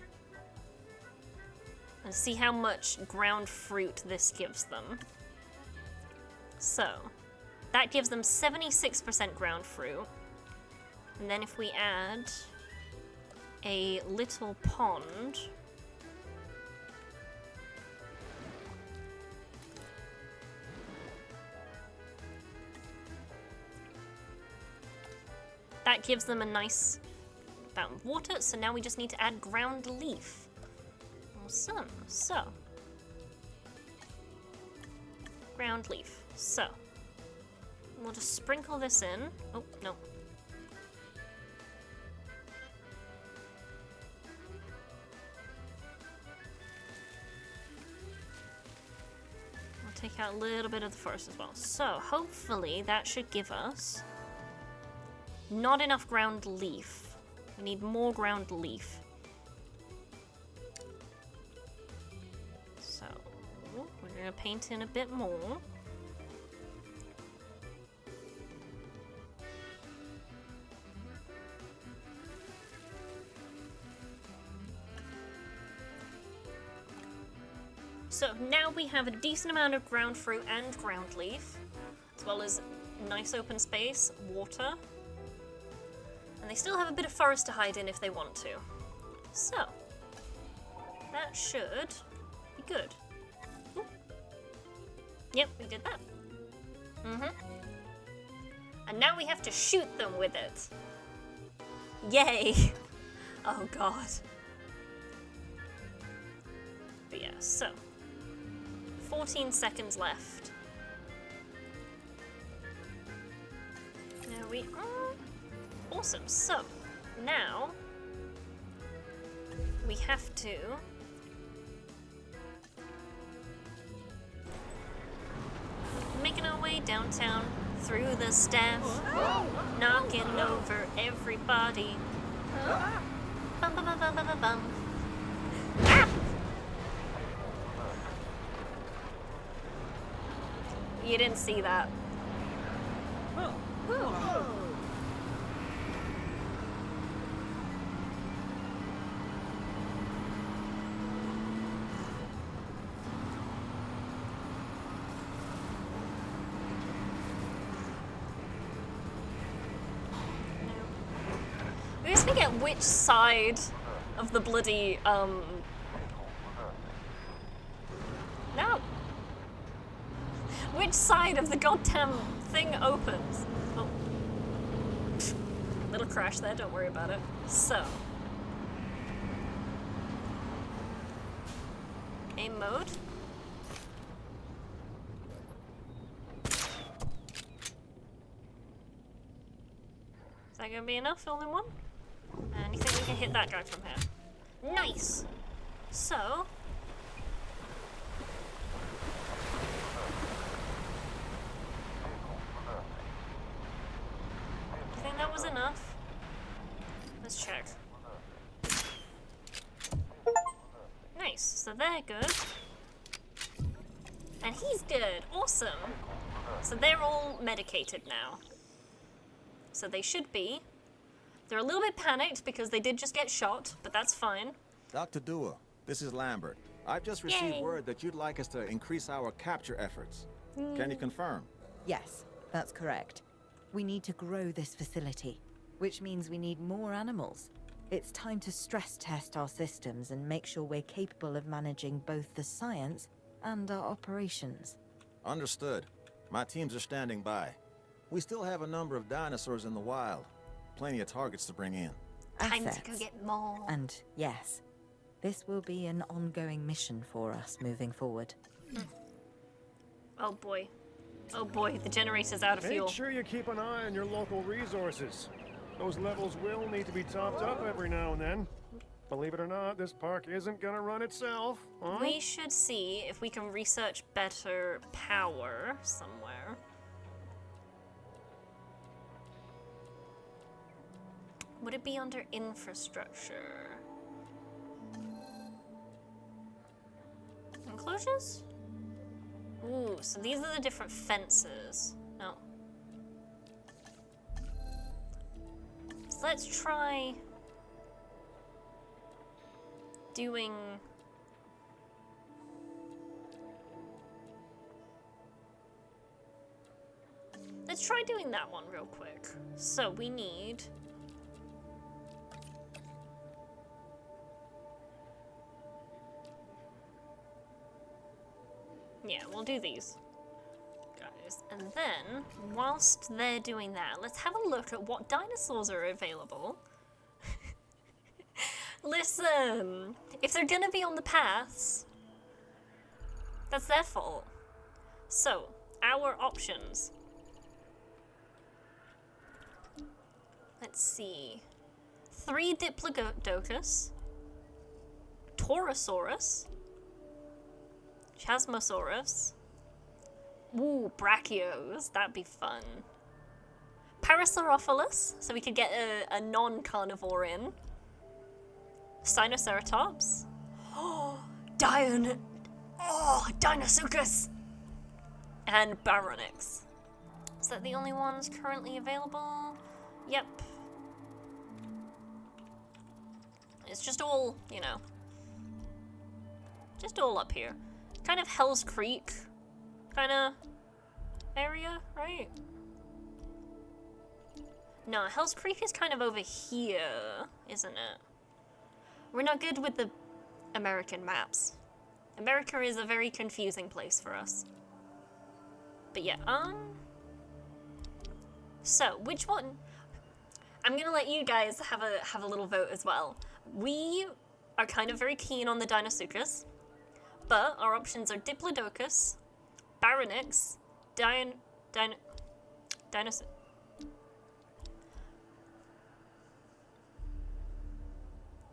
And see how much ground fruit this gives them. So, that gives them 76% ground fruit. And then if we add a little pond, that gives them a nice amount of water. So now we just need to add ground leaf. Awesome. So, ground leaf. So, we'll just sprinkle this in. Oh, no. We'll take out a little bit of the forest as well. So, hopefully that should give us not enough ground leaf. We need more ground leaf. We're gonna paint in a bit more. So now we have a decent amount of ground fruit and ground leaf, as well as nice open space, water. And they still have a bit of forest to hide in if they want to. So, that should be good. Yep, we did that. And now we have to shoot them with it. Yay! Oh god. But yeah, so 14 seconds left. There we are. Awesome. So now we have to making our way downtown through the staff, knocking over everybody. Bum, bum, bum, bum, bum, bum, bum. Ah! You didn't see that. We always forget which side of the bloody, No! Which side of the goddamn thing opens? Oh. Little crash there, don't worry about it. So. mode. Is that gonna be enough, all in one? And you think we can hit that guy from here? Nice! So... do you think that was enough? Let's check. Nice, so they're good. And he's good, awesome! So they're all medicated now. So they should be. They're a little bit panicked because they did just get shot, but that's fine. Dr. Dua, this is Lambert. I've just received Yay. word that you'd like us to increase our capture efforts. Can you confirm? Yes, that's correct. We need to grow this facility, which means we need more animals. It's time to stress test our systems and make sure we're capable of managing both the science and our operations. Understood. My teams are standing by. We still have a number of dinosaurs in the wild. Plenty of targets to bring in. Time Assets. to go get more. And yes, this will be an ongoing mission for us moving forward. Oh boy. Oh boy, the generator's out of fuel. Make sure you keep an eye on your local resources. Those levels will need to be topped up every now and then. Believe it or not, this park isn't gonna run itself, huh? We should see if we can research better power somewhere. Would it be under infrastructure? Enclosures? Ooh, so these are the different fences. No. So let's try doing... let's try doing that one real quick. So we need... yeah, we'll do these, guys. And then, whilst they're doing that, let's have a look at what dinosaurs are available. Listen, if they're gonna be on the paths, that's their fault. So, our options. Let's see. 3 Diplodocus, Torosaurus, Chasmosaurus. Ooh, Brachios. That'd be fun. Parasaurolophus, so we could get a non-carnivore in. Sinoceratops. Oh, Dinosuchus. And Baronix. Is that the only ones currently available? Yep. It's just all, you know, just all up here. Kind of Hell's Creek kind of area, right? No, Hell's Creek is kind of over here, isn't it? We're not good with the American maps. America is a very confusing place for us. But yeah, so which one? I'm gonna let you guys have a little vote as well. We are kind of very keen on the Dinosuchus. But our options are Diplodocus, Baronix, Dinosaur.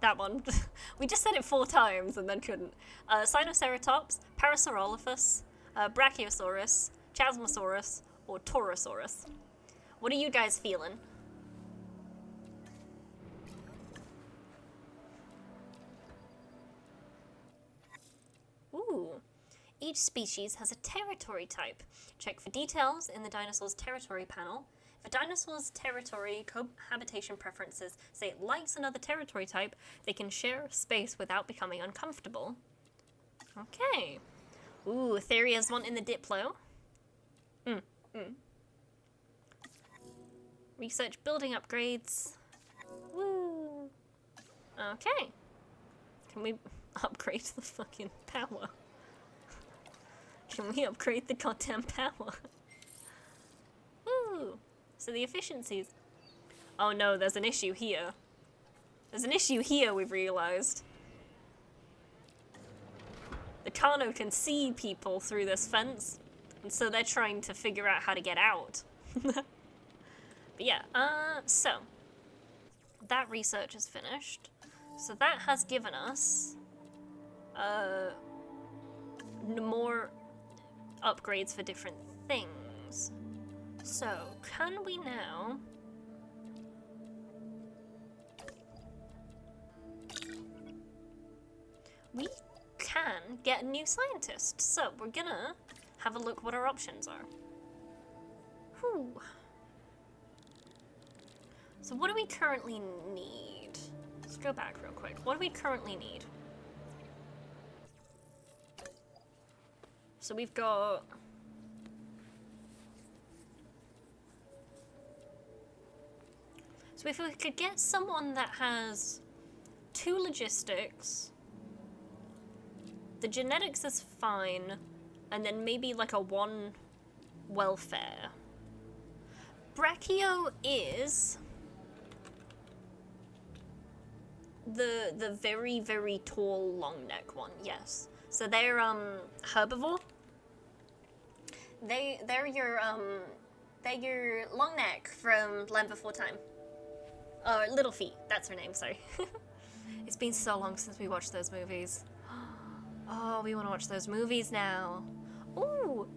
That one. We just said it 4 times and then couldn't. Sinoceratops, Parasaurolophus, Brachiosaurus, Chasmosaurus, or Torosaurus. What are you guys feeling? Ooh. Each species has a territory type. Check for details in the dinosaur's territory panel. If a dinosaur's territory cohabitation preferences say it likes another territory type, they can share space without becoming uncomfortable. Okay. Ooh, Theria's wanting the Diplo. Research building upgrades. Woo. Okay. Can we upgrade the fucking power? Can we upgrade the goddamn power? Woo! So the efficiencies. Oh no, there's an issue here. There's an issue here, we've realized. the Kano can see people through this fence, and so they're trying to figure out how to get out. But yeah, so that research is finished. So that has given us more upgrades for different things. So, can we now... We can get a new scientist. So, we're gonna have a look what our options are. Whew. So what do we currently need? Let's go back real quick. What do we currently need? So we've got... So if we could get someone that has 2 logistics, the genetics is fine, and then maybe like a 1 welfare. Brachio is the very, very tall long neck one, yes. So they're herbivore. They're your long neck from Land Before Time. Little Feet, that's her name, sorry. It's been so long since we watched those movies. Oh, we want to watch those movies now. Ooh,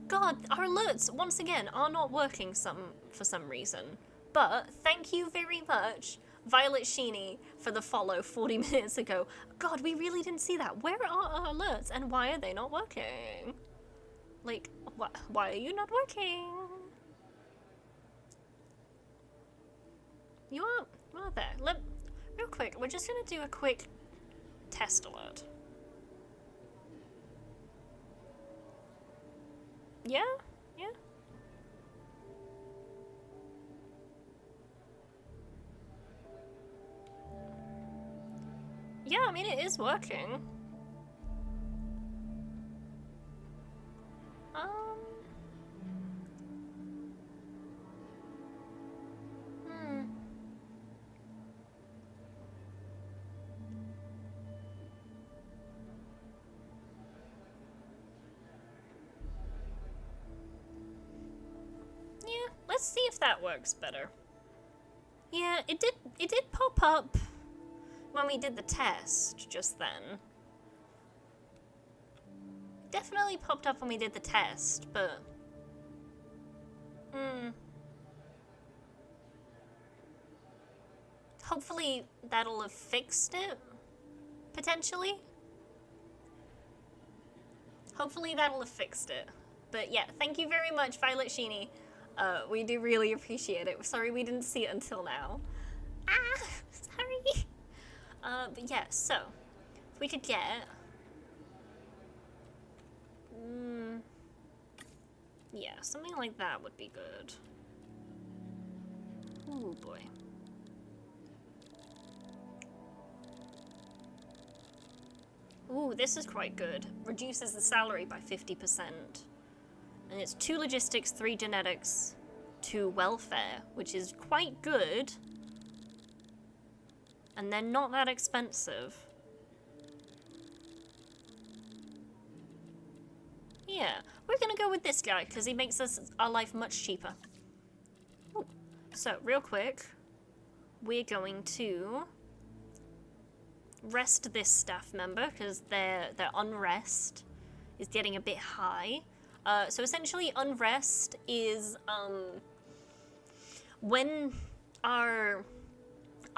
God, our alerts, once again, are not working for some reason. But thank you very much, Violet Sheeny, for the follow 40 minutes ago. God, we really didn't see that. Where are our alerts, and why are they not working? Like, why are you not working? You are there. Real quick, we're just gonna do a quick test alert. Yeah? Yeah? Yeah, I mean, it is working. Yeah, let's see if that works better. Yeah, it did pop up when we did the test just then. Definitely popped up when we did the test, but... Hopefully that'll have fixed it, potentially. Hopefully that'll have fixed it. But yeah, thank you very much, Violet Sheeny. We do really appreciate it. Sorry we didn't see it until now. Sorry. But yeah, so, if we could get... yeah, something like that would be good. Ooh, boy. Ooh, this is quite good. Reduces the salary by 50%. And it's 2 logistics, 3 genetics, 2 welfare, which is quite good. And they're not that expensive. Yeah, we're gonna go with this guy, because he makes our life much cheaper. Ooh. So, real quick, we're going to rest this staff member, because their unrest is getting a bit high. So essentially, unrest is when our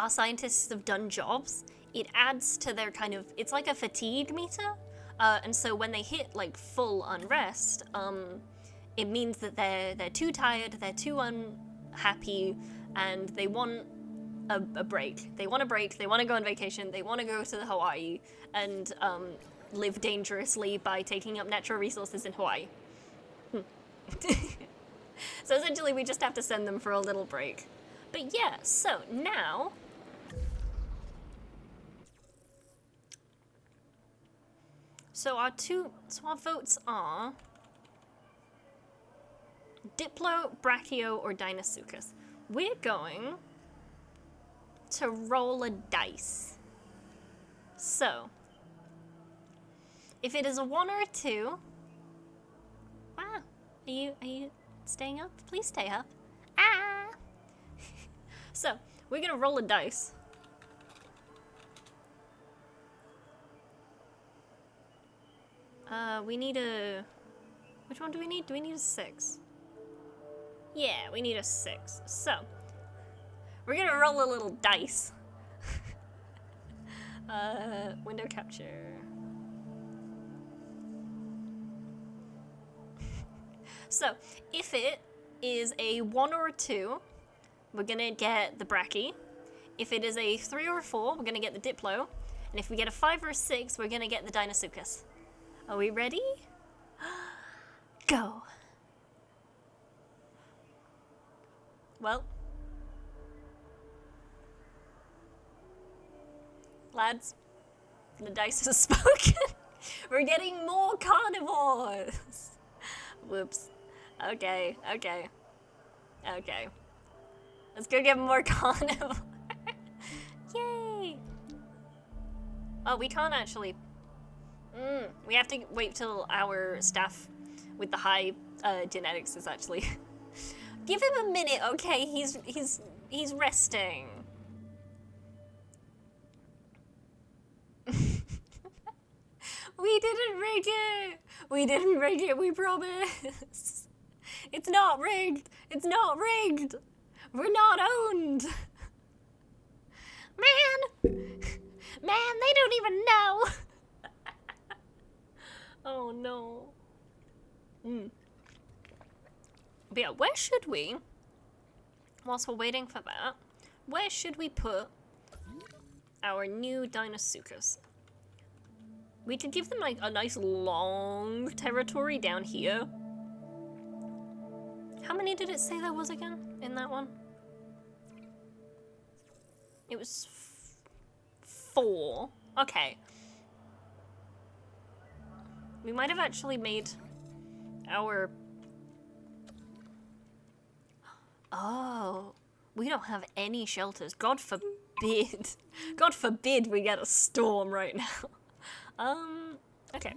scientists have done jobs, it adds to their kind of, it's like a fatigue meter. And so when they hit like full unrest, it means that they're too tired, they're too unhappy, and they want a break. They want a break, they want to go on vacation, they want to go to the Hawaii and live dangerously by taking up natural resources in Hawaii. So essentially we just have to send them for a little break. But yeah, so now... So our votes are Diplo, Brachio, or Deinosuchus. We're going to roll a dice. So, If it is a 1 or a 2... Ah, are you staying up? Please stay up. Ah! So, we're gonna roll a dice. We need a... Which one do we need? Do we need a 6? Yeah, we need a 6. So, we're gonna roll a little dice. Window capture. So, if it is a 1 or a 2, we're gonna get the Bracky. If it is a 3 or a 4, we're gonna get the Diplo. And if we get a 5 or a 6, we're gonna get the Deinosuchus. Are we ready? Go. Well. Lads, the dice has spoken. We're getting more carnivores. Whoops. Okay. Let's go get more carnivores. Yay. Oh, we can't actually... we have to wait till our staff with the high genetics is actually... Give him a minute, okay? He's resting. We didn't rig it! We didn't rig it, we promise! It's not rigged! It's not rigged! We're not owned! Man! Man, they don't even know! Oh no. But yeah, where should we, whilst we're waiting for that, where should we put our new Deinosuchus? We could give them like a nice long territory down here. How many did it say there was again in that one? It was 4. Okay. We might have actually made our... Oh, we don't have any shelters. God forbid. God forbid we get a storm right now. Okay.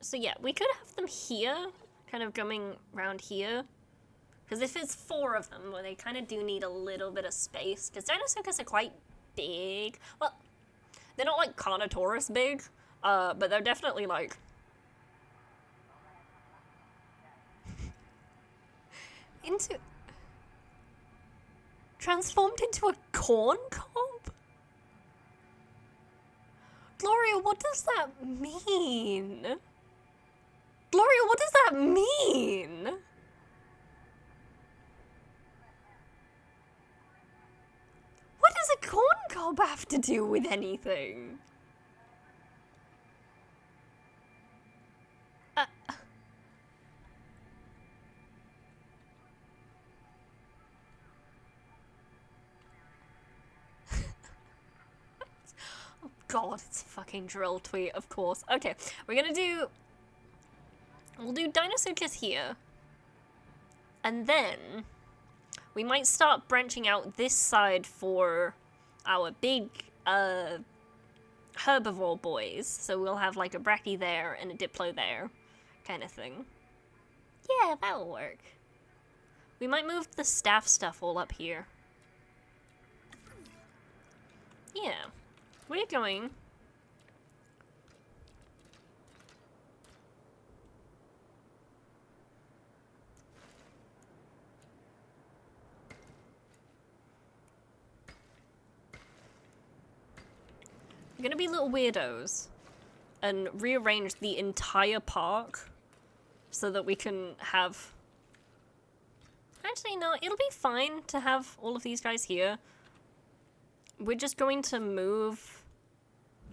So yeah, we could have them here, kind of coming around here. Because if it's 4 of them, well, they kind of do need a little bit of space. Because Deinosuchus are quite big. Well, they're not like Carnotaurus big, but they're definitely like... Transformed into a corn cob? Gloria, what does that mean? Gloria, what does that mean? What does a corn cob have to do with anything? God, it's a fucking drill tweet, of course. Okay, we're gonna do... We'll do Deinosuchus here. And then... we might start branching out this side for our big, herbivore boys. So we'll have like a Bracky there and a Diplo there, kind of thing. Yeah, that'll work. We might move the staff stuff all up here. Yeah. We're going... We're gonna be little weirdos and rearrange the entire park so that we can have... Actually, no, it'll be fine to have all of these guys here. We're just going to move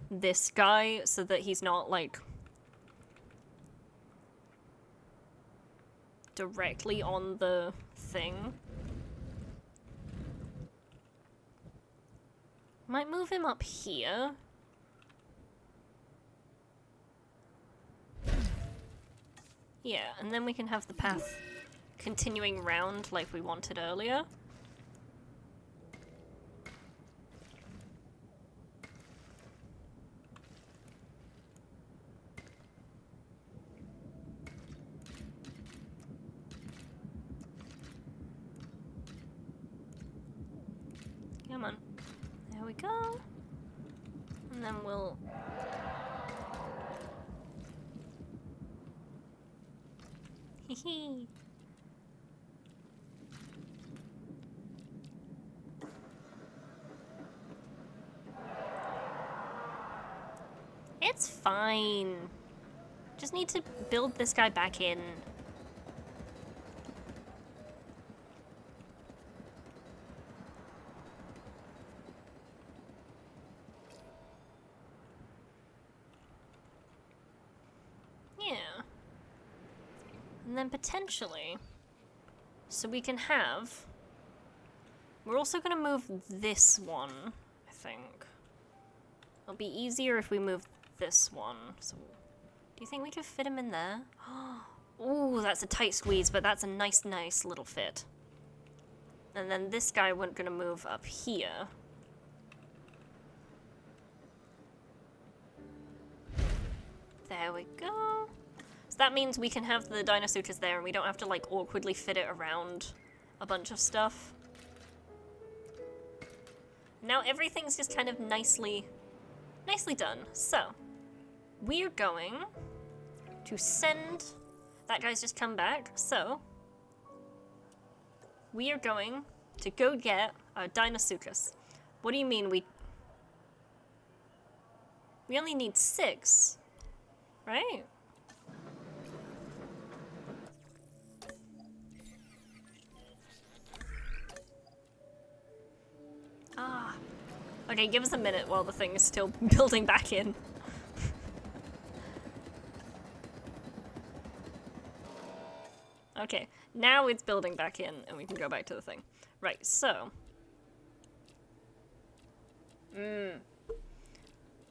this guy so that he's not, like, directly on the thing. Might move him up here. Yeah, and then we can have the path continuing round like we wanted earlier. Come on. There we go. And then we'll... Hee. It's fine. Just need to build this guy back in. Yeah. And then potentially, so we can have... We're also going to move this one, I think. It'll be easier if we move this one. So, do you think we could fit him in there? Ooh, that's a tight squeeze, but that's a nice little fit. And then this guy we're gonna move up here. There we go. So that means we can have the Dinosaurus there and we don't have to like awkwardly fit it around a bunch of stuff. Now everything's just kind of nicely done. So, we're going to send... That guy's just come back, so... We are going to go get our Dinosaurus. What do you mean we only need 6, right? Ah. Okay, give us a minute while the thing is still building back in. Okay, now it's building back in and we can go back to the thing. Right, so...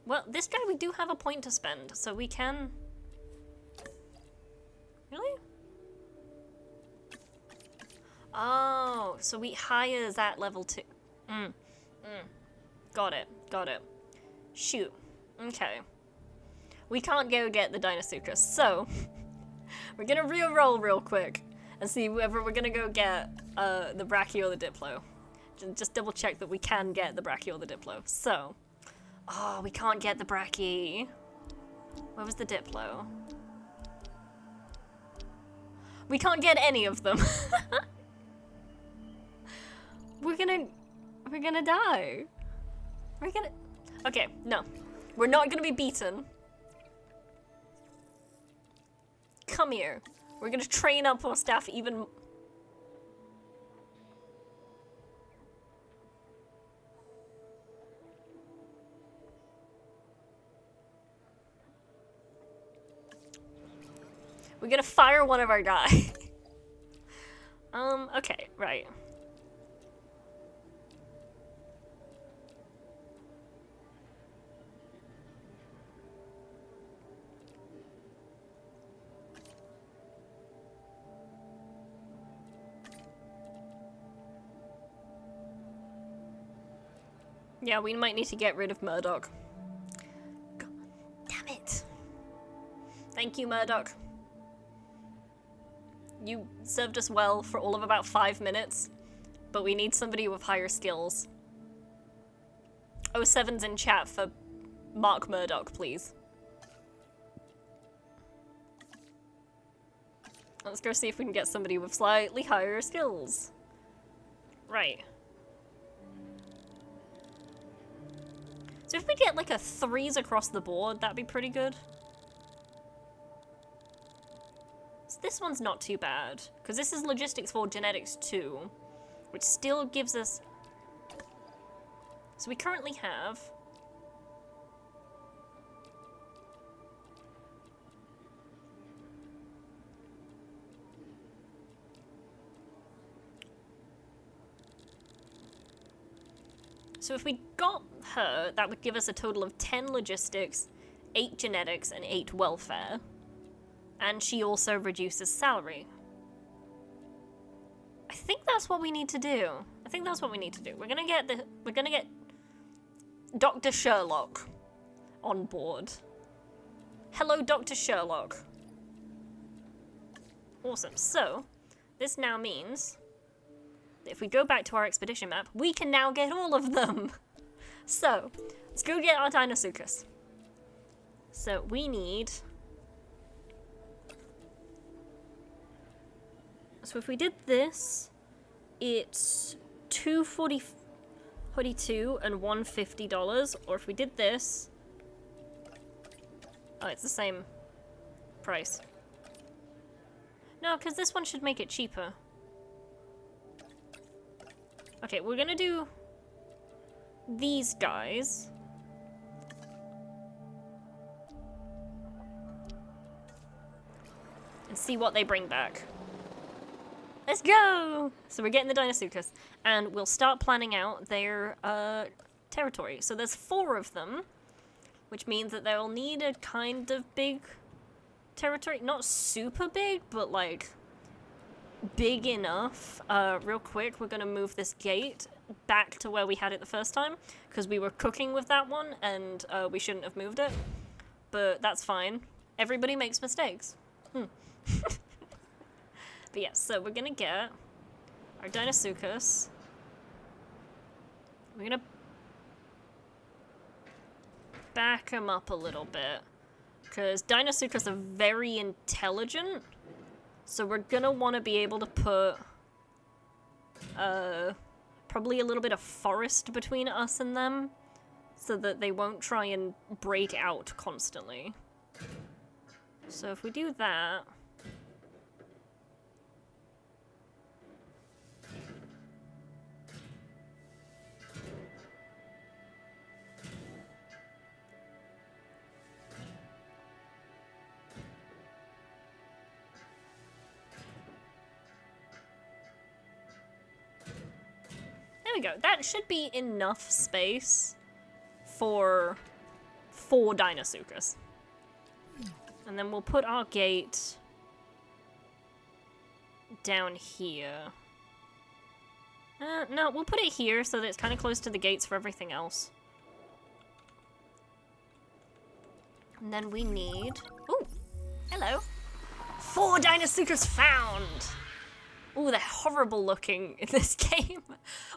Well, this guy we do have a point to spend, so we can... Really? Oh, so we hire that level 2. Got it. Shoot. Okay. We can't go get the Dinosaurus, so... we're gonna re-roll real quick and see whether we're gonna go get the Brachio or the Diplo. Just double check that we can get the Brachio or the Diplo. So... Oh, we can't get the Brachii. Where was the Diplo? We can't get any of them. We're gonna die. Okay, no. We're not gonna be beaten. Come here. We're gonna train up our staff even... We're gonna fire one of our guys. Okay, right. Yeah, we might need to get rid of Murdoch. God, damn it. Thank you, Murdoch. You served us well for all of about 5 minutes, but we need somebody with higher skills. 07's in chat for Mark Murdoch, please. Let's go see if we can get somebody with slightly higher skills. Right. So if we get like a 3s across the board, that'd be pretty good. So this one's not too bad, because this is Logistics for Genetics 2, which still gives us... So we currently have... So if we got her, that would give us a total of 10 logistics, 8 genetics, and 8 welfare. And she also reduces salary. I think that's what we need to do. We're gonna get Dr. Sherlock on board. Hello, Dr. Sherlock. Awesome. So, this now means if we go back to our expedition map, we can now get all of them. So, let's go get our Deinosuchus. So, we need... So if we did this, it's $242 and $150. Or if we did this... Oh, it's the same price. No, because this one should make it cheaper. Okay, we're gonna do these guys. And see what they bring back. Let's go! So we're getting the Deinosuchus, and we'll start planning out their territory. So there's 4 of them, which means that they'll need a kind of big territory. Not super big, but like big enough. Real quick, we're gonna move this gate back to where we had it the first time, because we were cooking with that one, and we shouldn't have moved it. But that's fine. Everybody makes mistakes. But yeah, so we're gonna get our Deinosuchus. We're gonna back him up a little bit, because Deinosuchus are very intelligent, so we're gonna want to be able to put probably a little bit of forest between us and them, so that they won't try and break out constantly. So if we do that... There we go. That should be enough space for 4 Deinosuchus. And then we'll put our gate down here. No, we'll put it here so that it's kind of close to the gates for everything else. And then we need... Ooh, hello. 4 Deinosuchus found! Ooh, they're horrible looking in this game.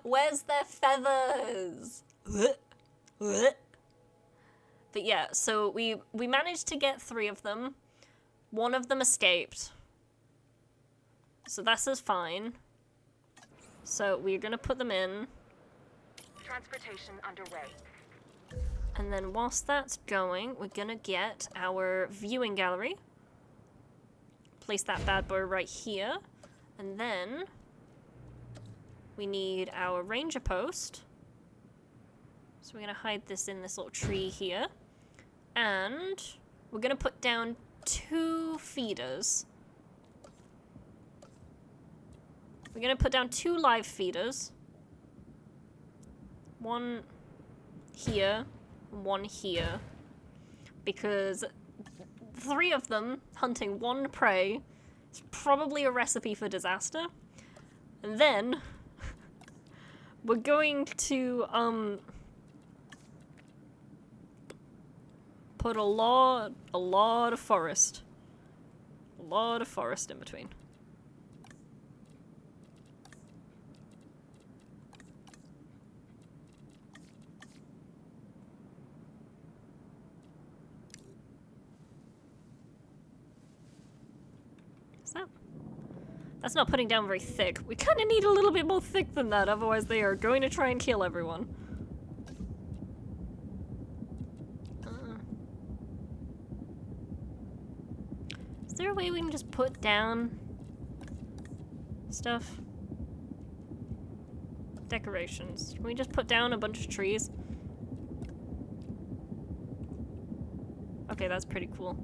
Where's their feathers? But yeah, so we managed to get 3 of them. 1 of them escaped. So that's just fine. So we're gonna put them in. Transportation underway. And then whilst that's going, we're gonna get our viewing gallery. Place that bad boy right here. And then we need our ranger post. So we're gonna hide this in this little tree here. And we're gonna put down 2 feeders. We're gonna put down 2 live feeders. 1 here, 1 here. Because 3 of them hunting 1 prey is probably a recipe for disaster. And then we're going to put a lot of forest. A lot of forest in between. That's not putting down very thick. We kind of need a little bit more thick than that, otherwise they are going to try and kill everyone. Is there a way we can just put down stuff? Decorations. Can we just put down a bunch of trees? Okay, that's pretty cool.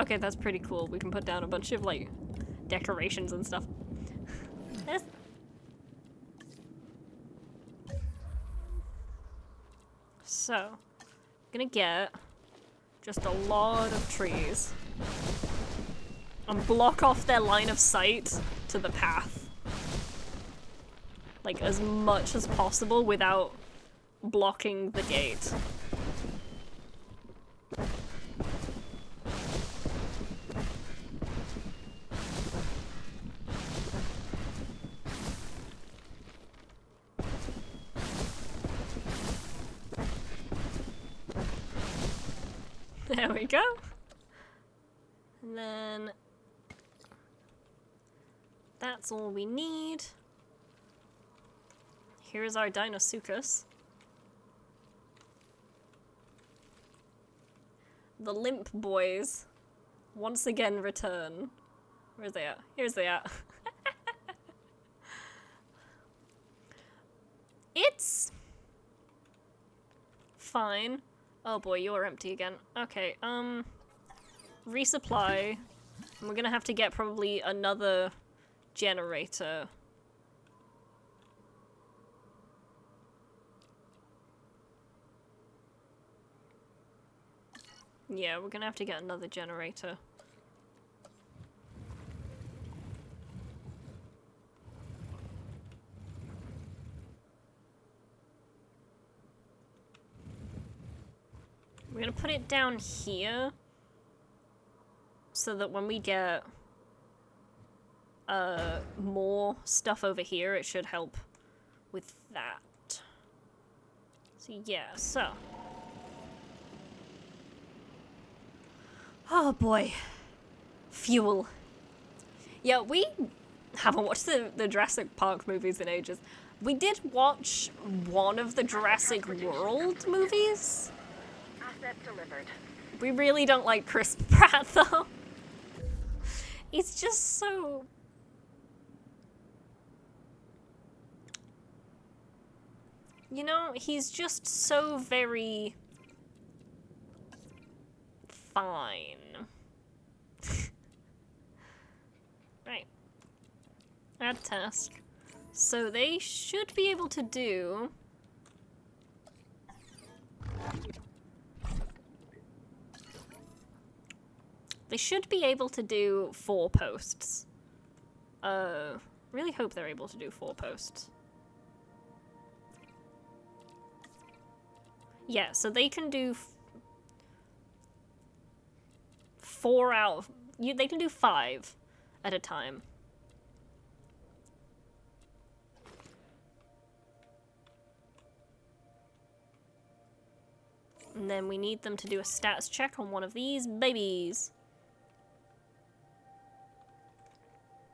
Okay, that's pretty cool. We can put down a bunch of, like, decorations and stuff. So, I'm gonna get just a lot of trees and block off their line of sight to the path. Like, as much as possible without blocking the gate. There we go. And then that's all we need. Here's our Dinosuchus. The Limp Boys once again return. Where's they at? Here's they at. It's fine. Oh boy, you're empty again. Okay, resupply. We're gonna have to get probably another generator. Yeah, we're gonna have to get another generator. We're gonna put it down here so that when we get more stuff over here, it should help with that. So yeah, so. Oh boy. Fuel. Yeah, we haven't watched the Jurassic Park movies in ages. We did watch one of the Jurassic World movies. Asset delivered. We really don't like Chris Pratt, though. He's just so... You know, he's just so very... fine. Right. Add task. So they should be able to do... They should be able to do 4 posts. Really hope they're able to do 4 posts. Yeah, so they can do 4 out of... they can do 5 at a time. And then we need them to do a stats check on one of these babies.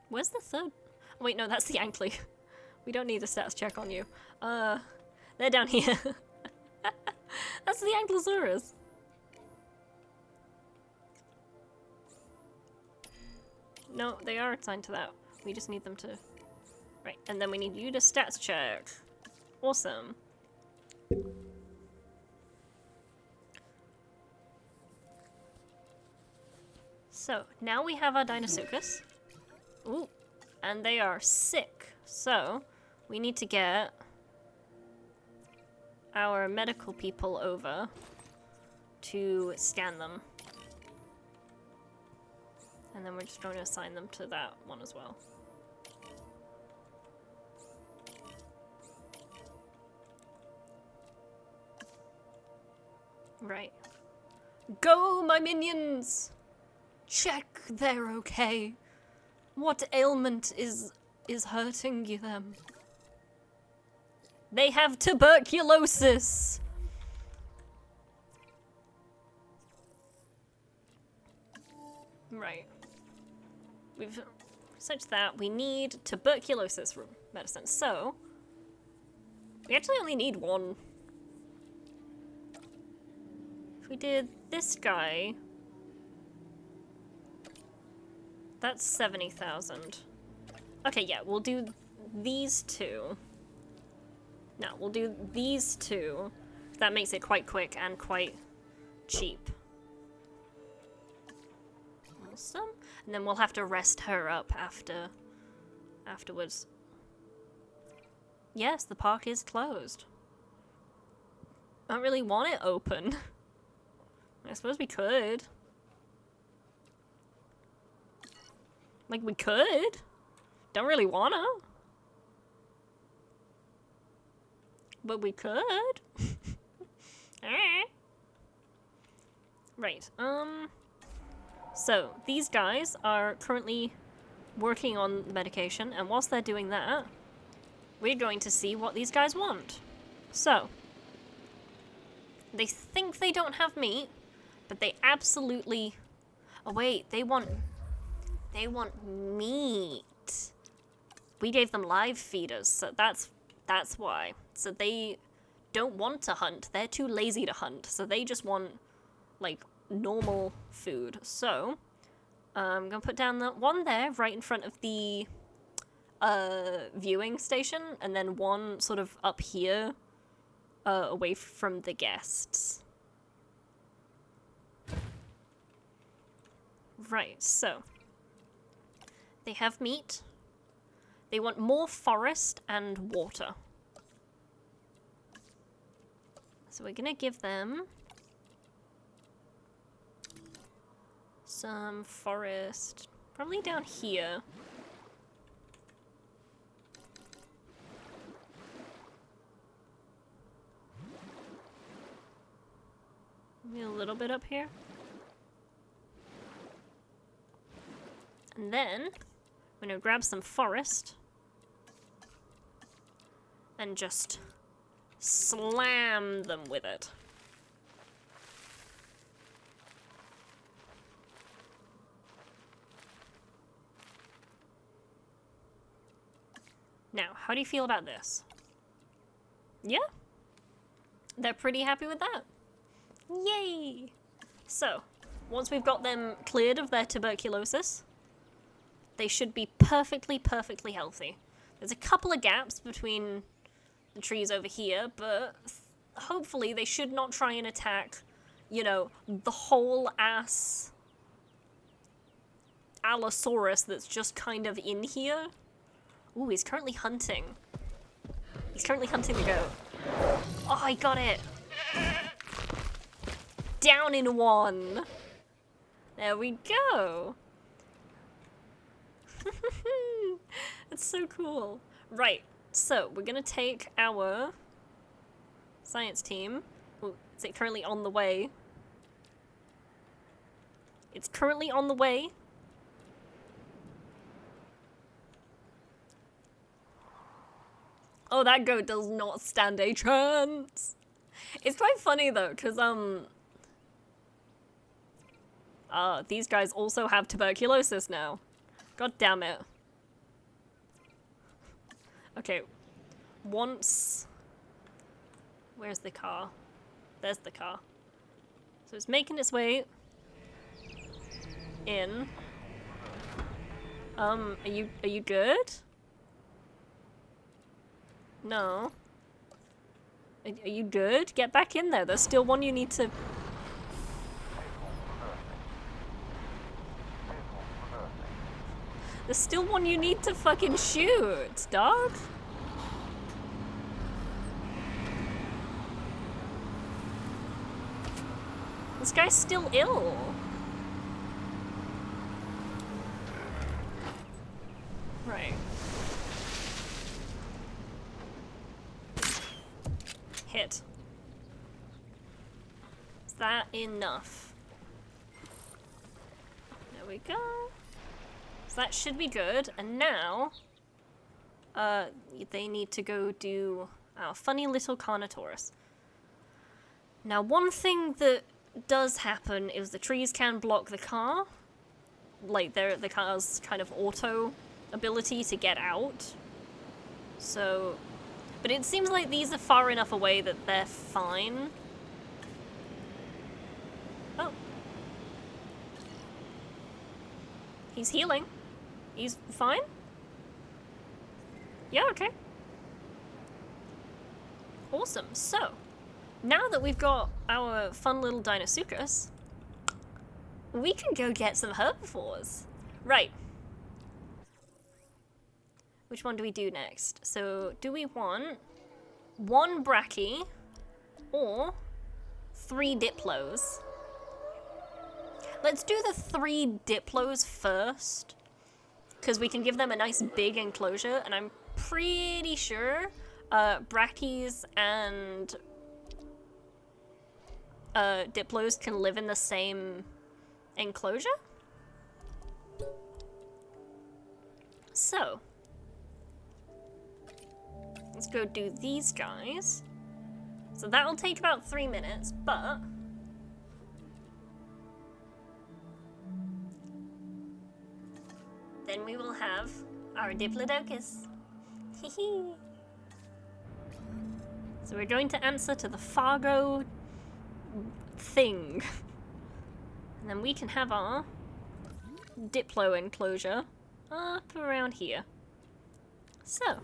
Where's the third? Oh, wait, no, that's the Ankly. We don't need a stats check on you. They're down here. That's the Ankylosaurus. No, they are assigned to that. We just need them to... Right, and then we need you to stats check. Awesome. So, now we have our Dinosuchus. Ooh, and they are sick. So, we need to get our medical people over to scan them. And then we're just going to assign them to that one as well. Right. Go, my minions! Check they're okay. What ailment is hurting them? They have tuberculosis! Right. We've researched that. We need tuberculosis medicine. So, we actually only need 1. If we did this guy, that's 70,000. Okay, yeah, we'll do these 2. No, we'll do these 2. That makes it quite quick and quite cheap. Awesome. And then we'll have to rest her up afterwards. Yes, the park is closed. I don't really want it open. I suppose we could. Like, we could. Don't really wanna. But we could. Right, so, these guys are currently working on the medication, and whilst they're doing that, we're going to see what these guys want. So, they think they don't have meat, But they absolutely... Oh wait, they want meat. We gave them live feeders, so that's why. So they don't want to hunt. They're too lazy to hunt. So they just want, like, normal food. So, I'm gonna put down that one there, right in front of the viewing station, and then one sort of up here, away from the guests. Right, so they have meat. They want more forest and water. So we're gonna give them some forest, probably down here. Maybe a little bit up here. And then I'm gonna grab some forest and just slam them with it. Now, how do you feel about this? Yeah? They're pretty happy with that. Yay! So, once we've got them cleared of their tuberculosis, they should be perfectly healthy. There's a couple of gaps between the trees over here, but hopefully they should not try and attack, you know, the whole ass Allosaurus that's just kind of in here. Ooh, he's currently hunting. He's currently hunting the goat. Oh, I got it! Down in one! There we go! That's so cool. Right, so we're gonna take our science team. Well, is it currently on the way? It's currently on the way. Oh, that goat does not stand a chance. It's quite funny though, because these guys also have tuberculosis now. God damn it. Okay, once... Where's the car? There's the car. So it's making its way in. Are you good? No. Are you good? Get back in there. There's still one you need to... There's still one you need to fucking shoot, dog. This guy's still ill. Right. Hit. Is that enough? There we go. So that should be good. And now, they need to go do our funny little Carnotaurus. Now, one thing that does happen is the trees can block the car. Like, the car's kind of auto ability to get out. So, but it seems like these are far enough away that they're fine. Oh. He's healing. He's fine? Yeah, okay. Awesome. So, now that we've got our fun little Deinosuchus, we can go get some herbivores. Right. Which one do we do next? So, do we want 1 Brachy or 3 Diplos? Let's do the 3 Diplos first, because we can give them a nice big enclosure, and I'm pretty sure Brachy's and Diplos can live in the same enclosure. So, let's go do these guys. So that'll take about 3 minutes, but will have our Diplodocus. Hehe. So we're going to answer to the Fargo thing. And then we can have our Diplo enclosure up around here. So,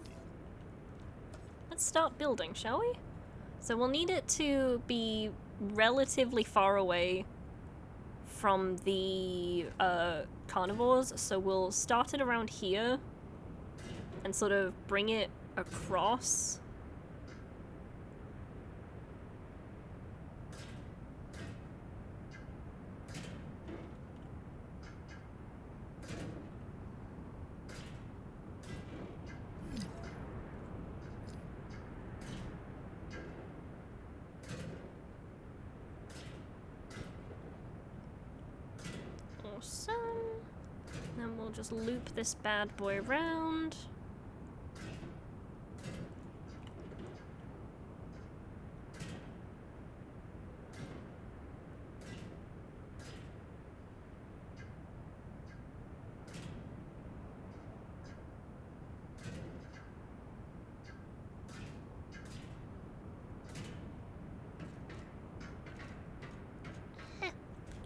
let's start building, shall we? So we'll need it to be relatively far away from the carnivores, so we'll start it around here and sort of bring it across. Awesome. Then we'll just loop this bad boy around.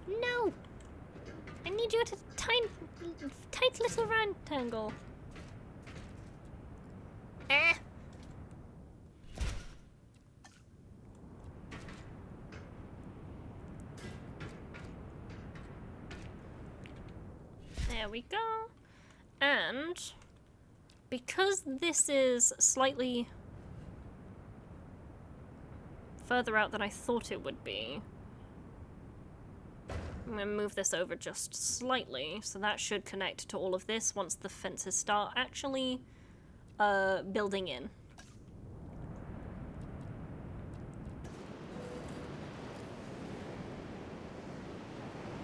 No! I need you at a tight little rectangle. Ah! There we go. And because this is slightly further out than I thought it would be, I'm going to move this over just slightly, so that should connect to all of this once the fences start actually building in.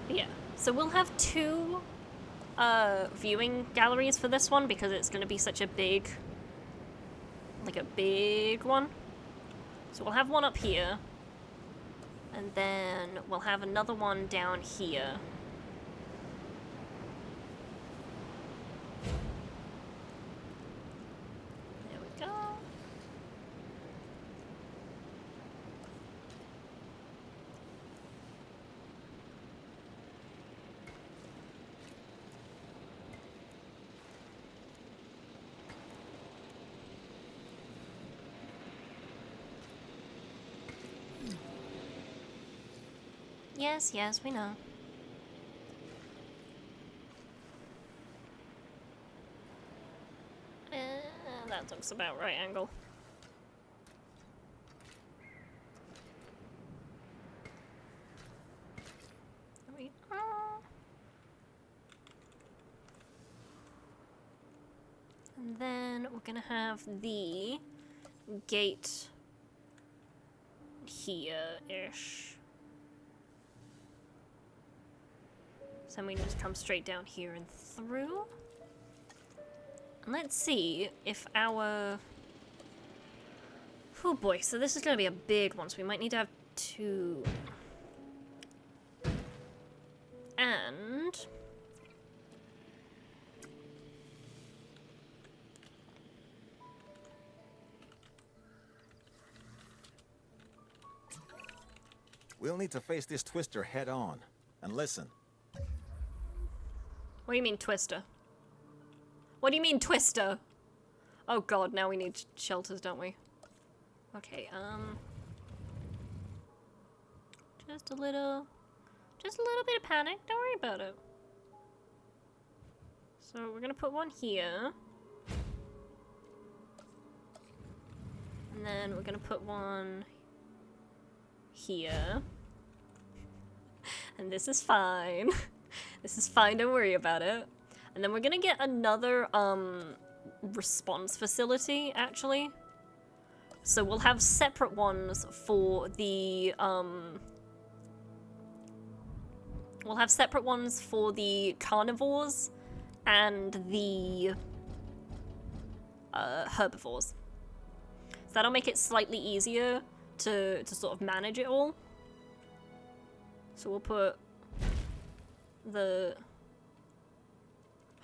Yeah, so we'll have two viewing galleries for this one because it's going to be such a big, like a big one. So we'll have one up here. And then we'll have another one down here. There we go. Yes, yes, we know. That looks about right angle. There we are. And then we're gonna have the gate here-ish. So we can just come straight down here and through. And let's see if our... Oh boy, so this is going to be a big one, so we might need to have two. And... We'll need to face this twister head on. And listen. What do you mean, Twister? What do you mean, Twister? Oh god, now we need shelters, don't we? Okay, just a little bit of panic, don't worry about it. So we're gonna put one here. And then we're gonna put one here. And this is fine. This is fine, don't worry about it. And then we're gonna get another, response facility, actually. So we'll have separate ones for the, we'll have separate ones for the carnivores and the, herbivores. So that'll make it slightly easier to sort of manage it all. So we'll put the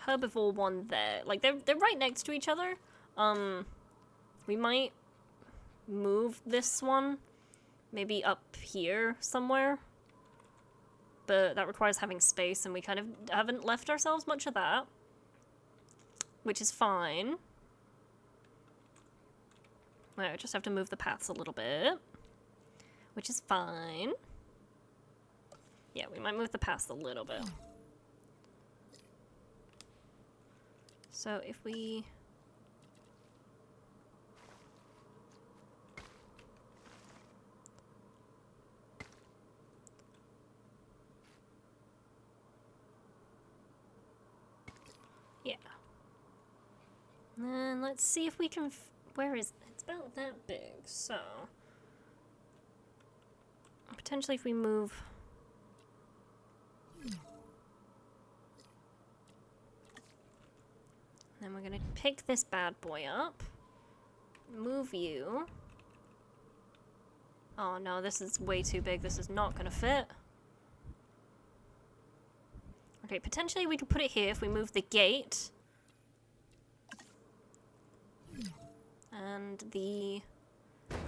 herbivore one there. Like, they're right next to each other. We might move this one maybe up here somewhere. But that requires having space, and we kind of haven't left ourselves much of that. Which is fine. I just have to move the paths a little bit. Which is fine. Yeah, we might move the paths a little bit. So if we... Yeah. And then let's see if we can... Where is it? It's about that big, so... Potentially if we move... Then we're gonna pick this bad boy up. Move you. Oh no, this is way too big. This is not gonna fit. Okay, potentially we could put it here if we move the gate. And the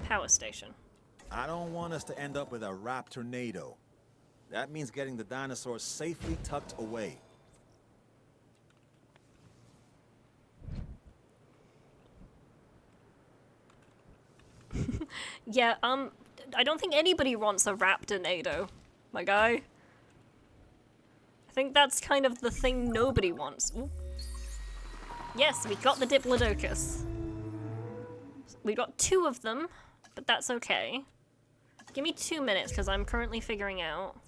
power station. I don't want us to end up with a raptornado. That means getting the dinosaurs safely tucked away. Yeah, I don't think anybody wants a raptornado, my guy. I think that's kind of the thing nobody wants. Ooh. Yes, we got the Diplodocus. We got 2 of them, but that's okay. Give me 2 minutes, because I'm currently figuring out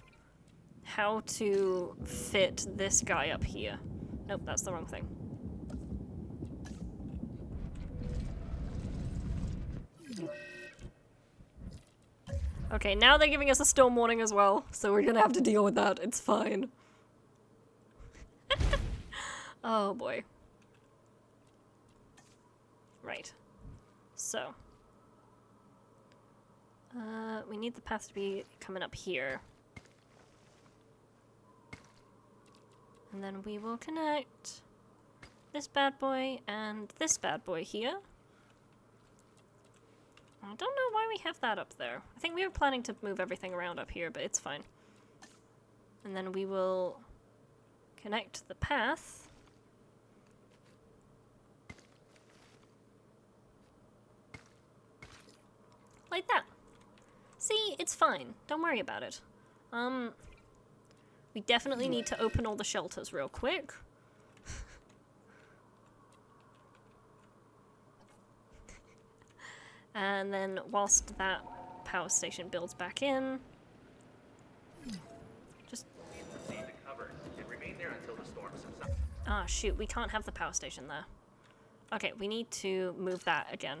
how to fit this guy up here. Nope, that's the wrong thing. Okay, now they're giving us a storm warning as well, so we're gonna have to deal with that. It's fine. Oh boy. Right. So. We need the path to be coming up here. And then we will connect this bad boy and this bad boy here. I don't know why we have that up there. I think we were planning to move everything around up here, but it's fine. And then we will connect the path. Like that. See, it's fine. Don't worry about it. We definitely need to open all the shelters real quick. And then whilst that power station builds back in, just... Ah, shoot, we can't have the power station there. Okay, we need to move that again.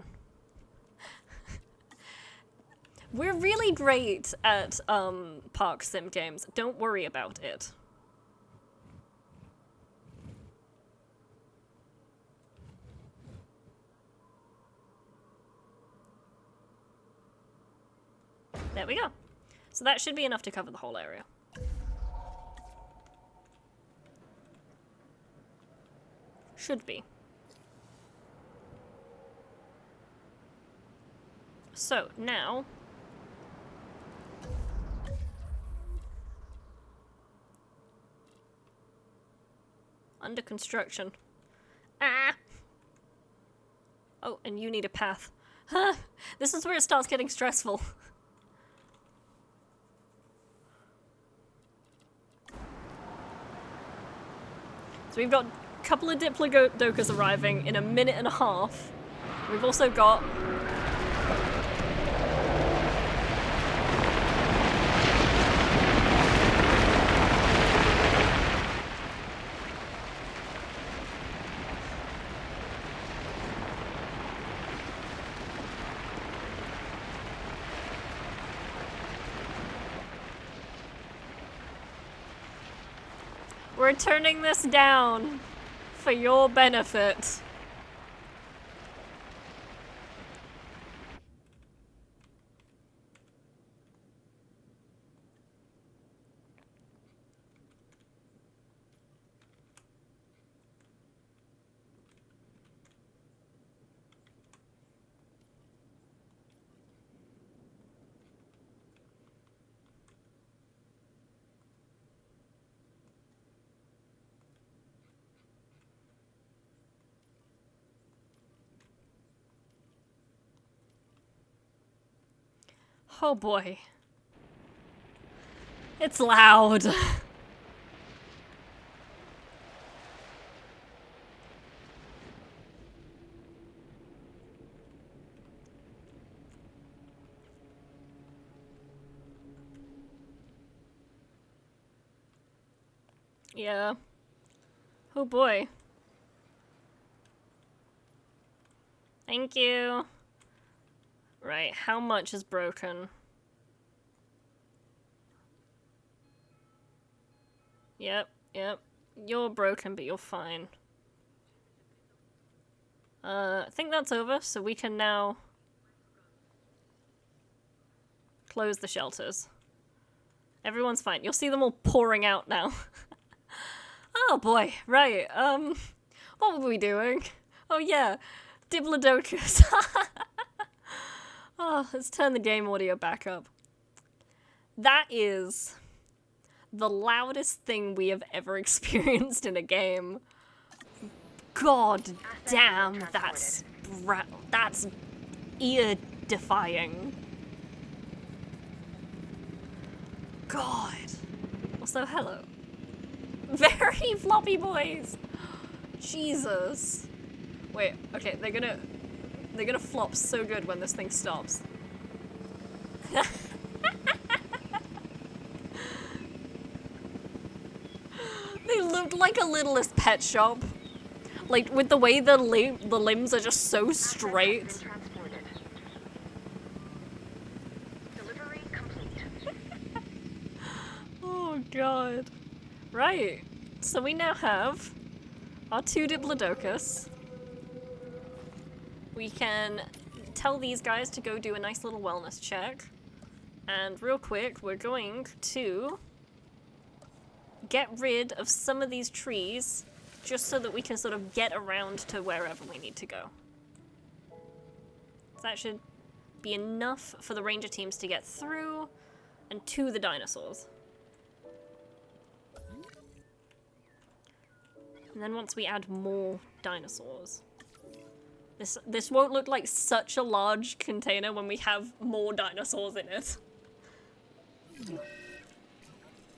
We're really great at park sim games. Don't worry about it. There we go. So that should be enough to cover the whole area. Should be. So, now... Under construction. Ah! Oh, and you need a path. Huh! This is where it starts getting stressful. So we've got a couple of Diplodocus arriving in a minute and a half. We've also got... We're turning this down for your benefit. Oh boy. It's loud. Yeah. Oh boy. Thank you. Right, how much is broken? Yep, yep. You're broken, but you're fine. I think that's over, so we can now close the shelters. Everyone's fine. You'll see them all pouring out now. Oh boy, right, what were we doing? Oh yeah, Diplodocus. Oh, let's turn the game audio back up. That is the loudest thing we have ever experienced in a game. God damn, that's ear-defying. God. Also, hello. Very floppy boys. Jesus. Wait, okay, they're gonna flop so good when this thing stops. They looked like a littlest pet shop. Like, with the way the limbs are just so straight. Delivery complete. Oh god. Right. So we now have our 2 Diplodocus. We can tell these guys to go do a nice little wellness check. And real quick, we're going to get rid of some of these trees just so that we can sort of get around to wherever we need to go. So that should be enough for the ranger teams to get through and to the dinosaurs. And then once we add more dinosaurs, this won't look like such a large container when we have more dinosaurs in it.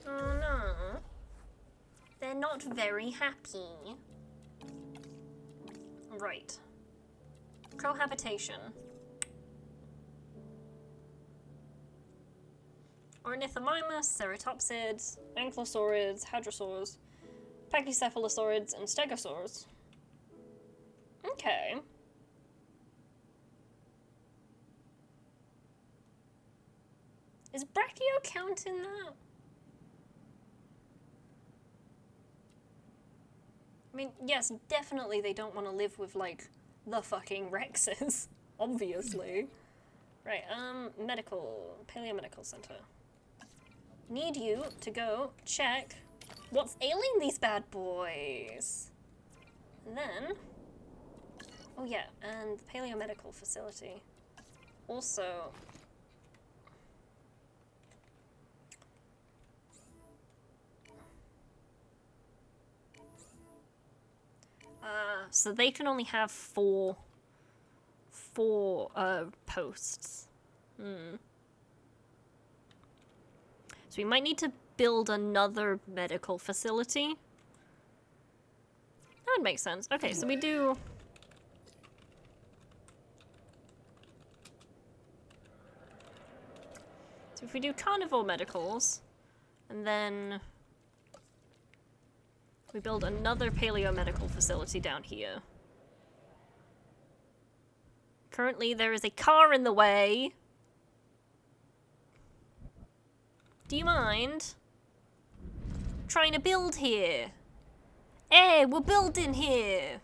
Oh no. They're not very happy. Right. Cohabitation. Ornithomimus, ceratopsids, ankylosaurids, hadrosaurs, pachycephalosaurids, and stegosaurs. Okay. Is Brachio count in that? I mean, yes, definitely they don't want to live with, like, the fucking Rexes. Obviously. Right, medical, paleomedical center. Need you to go check what's ailing these bad boys. And then, oh yeah, and the paleomedical facility. Also, so they can only have four posts. So we might need to build another medical facility. That would make sense. Okay, so we do... So if we do carnivore medicals, and then we build another paleomedical facility down here. Currently, there is a car in the way. Do you mind trying to build here? Hey, we're building here.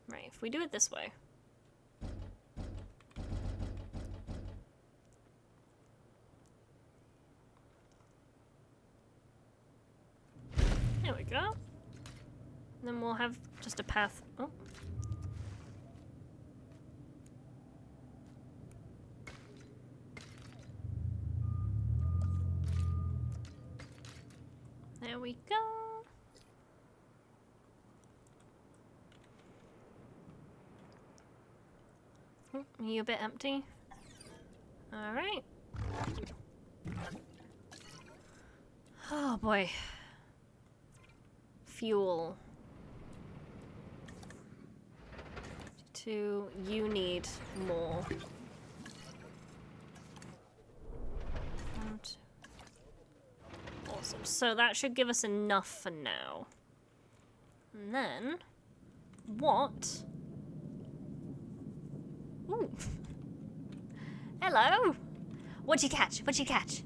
Right, if we do it this way. There we go. And then we'll have just a path. Oh. There we go. Are you a bit empty? Alright. Oh boy. Fuel. 2, you need more. 1, 2. Awesome. So that should give us enough for now. And then, what? Ooh. Hello. What'd you catch? What'd you catch?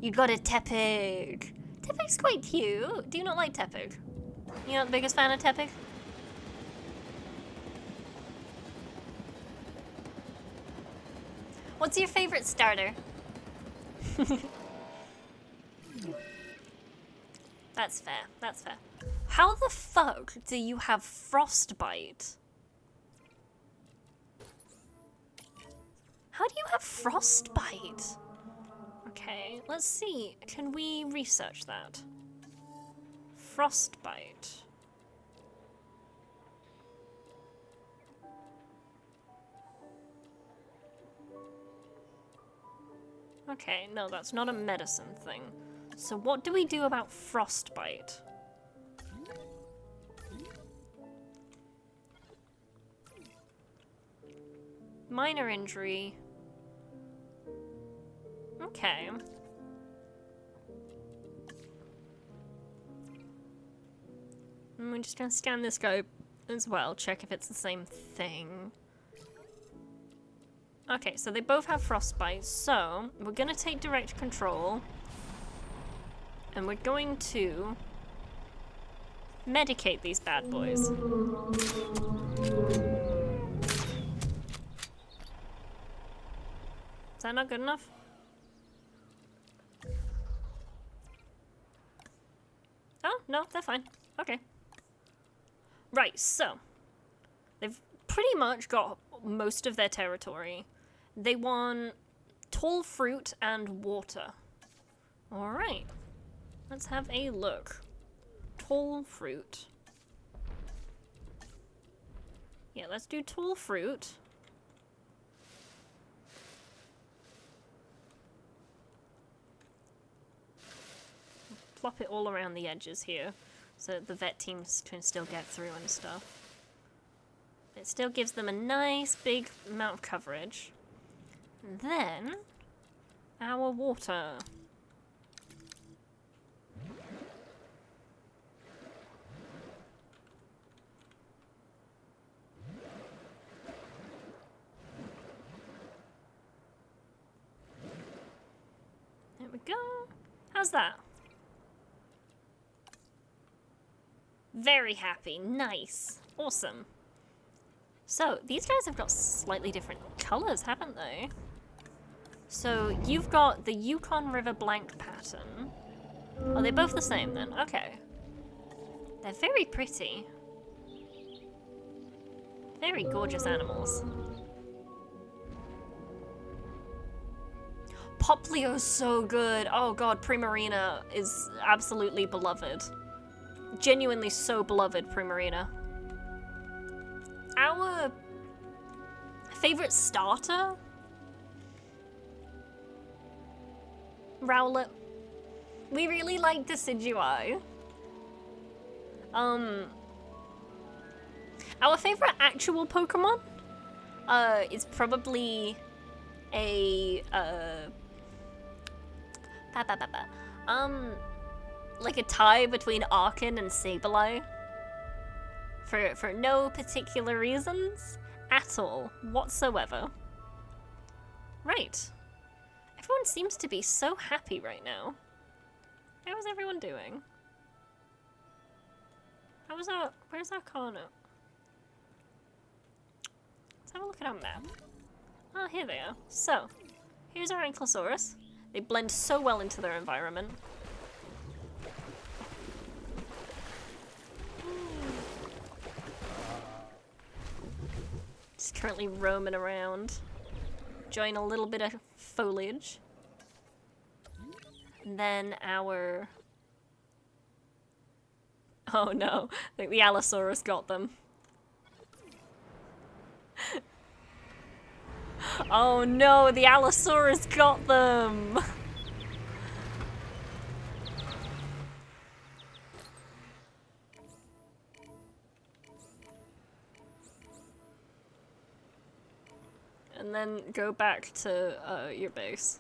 You got a Tepig. Tepig's quite cute. Do you not like Tepig? You're not the biggest fan of Tepig? What's your favorite starter? That's fair. That's fair. How the fuck do you have frostbite? How do you have frostbite? Okay, let's see. Can we research that? Frostbite. Okay, no, that's not a medicine thing. So what do we do about frostbite? Minor injury. Okay. And we're just gonna scan this guy as well, check if it's the same thing. Okay, so they both have frostbite, so we're gonna take direct control. And we're going to medicate these bad boys. Is that not good enough? Oh, no, they're fine. Okay. Right, so they've pretty much got most of their territory. They want tall fruit and water. Alright. Let's have a look. Tall fruit. Yeah, let's do tall fruit. Plop it all around the edges here, so that the vet teams can still get through and stuff. It still gives them a nice big amount of coverage. And then, our water. There we go. How's that? Very happy. Nice. Awesome. So, these guys have got slightly different colors, haven't they? So, you've got the Yukon River blank pattern. Are they both the same then? Okay. They're very pretty. Very gorgeous animals. Poplio's so good. Oh god, Primarina is absolutely beloved. Genuinely so beloved, Primarina. Our favorite starter? Rowlet. We really like Decidueye. Our favorite actual Pokemon is probably a like a tie between Arkin and Sableye. For no particular reasons at all whatsoever. Right. Everyone seems to be so happy right now. How is everyone doing? Where's our Carno? Let's have a look at our map. Oh, here they are. So, here's our Ankylosaurus. They blend so well into their environment. Just currently roaming around, enjoying a little bit of foliage. And then our... Oh no, I think the Allosaurus got them. Oh no, the Allosaurus got them! And then go back to your base.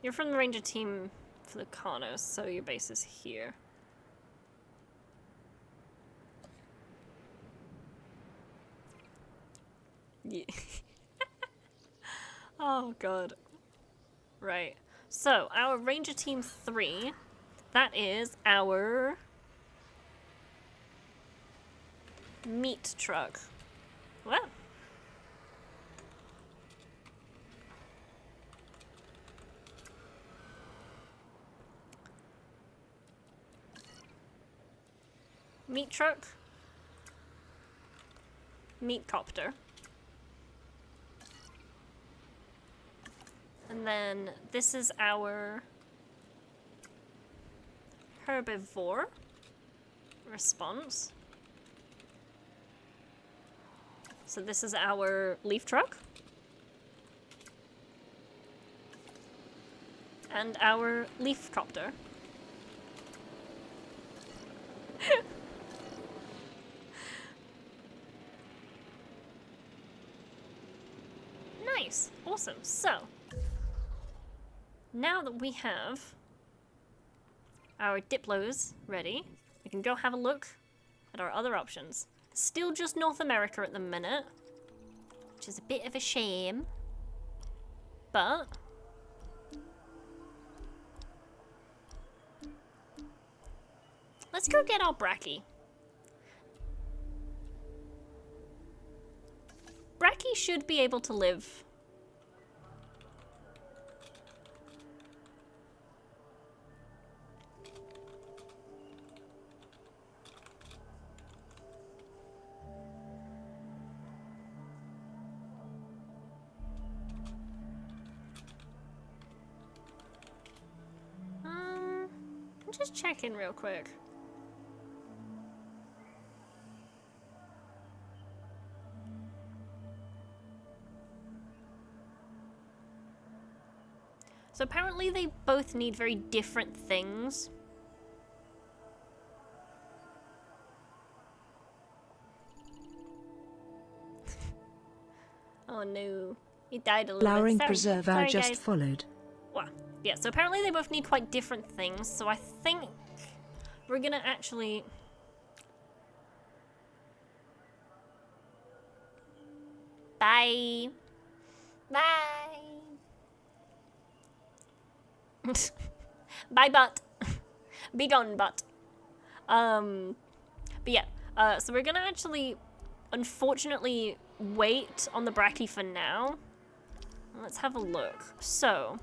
You're from the ranger team for the Carnos, so your base is here. Yeah. Oh god. Right. So, our ranger team 3, that is our meat truck. What? Meat truck. Meat copter. And then this is our herbivore response. So this is our leaf truck. And our leaf copter. Nice. Awesome. So, now that we have our Diplos ready, we can go have a look at our other options. Still just North America at the minute, which is a bit of a shame, but let's go get our Bracky. Bracky should be able to live. I'm just checking real quick. So apparently they both need very different things. Oh no, he died a little Flowering bit. preserve Sorry, just guys. followed. Well, yeah, so apparently they both need quite different things, so I think we're gonna actually... Bye. Bye. Bye, butt. Be gone, butt. But yeah, so we're gonna actually, unfortunately, wait on the Bracky for now. Let's have a look. So,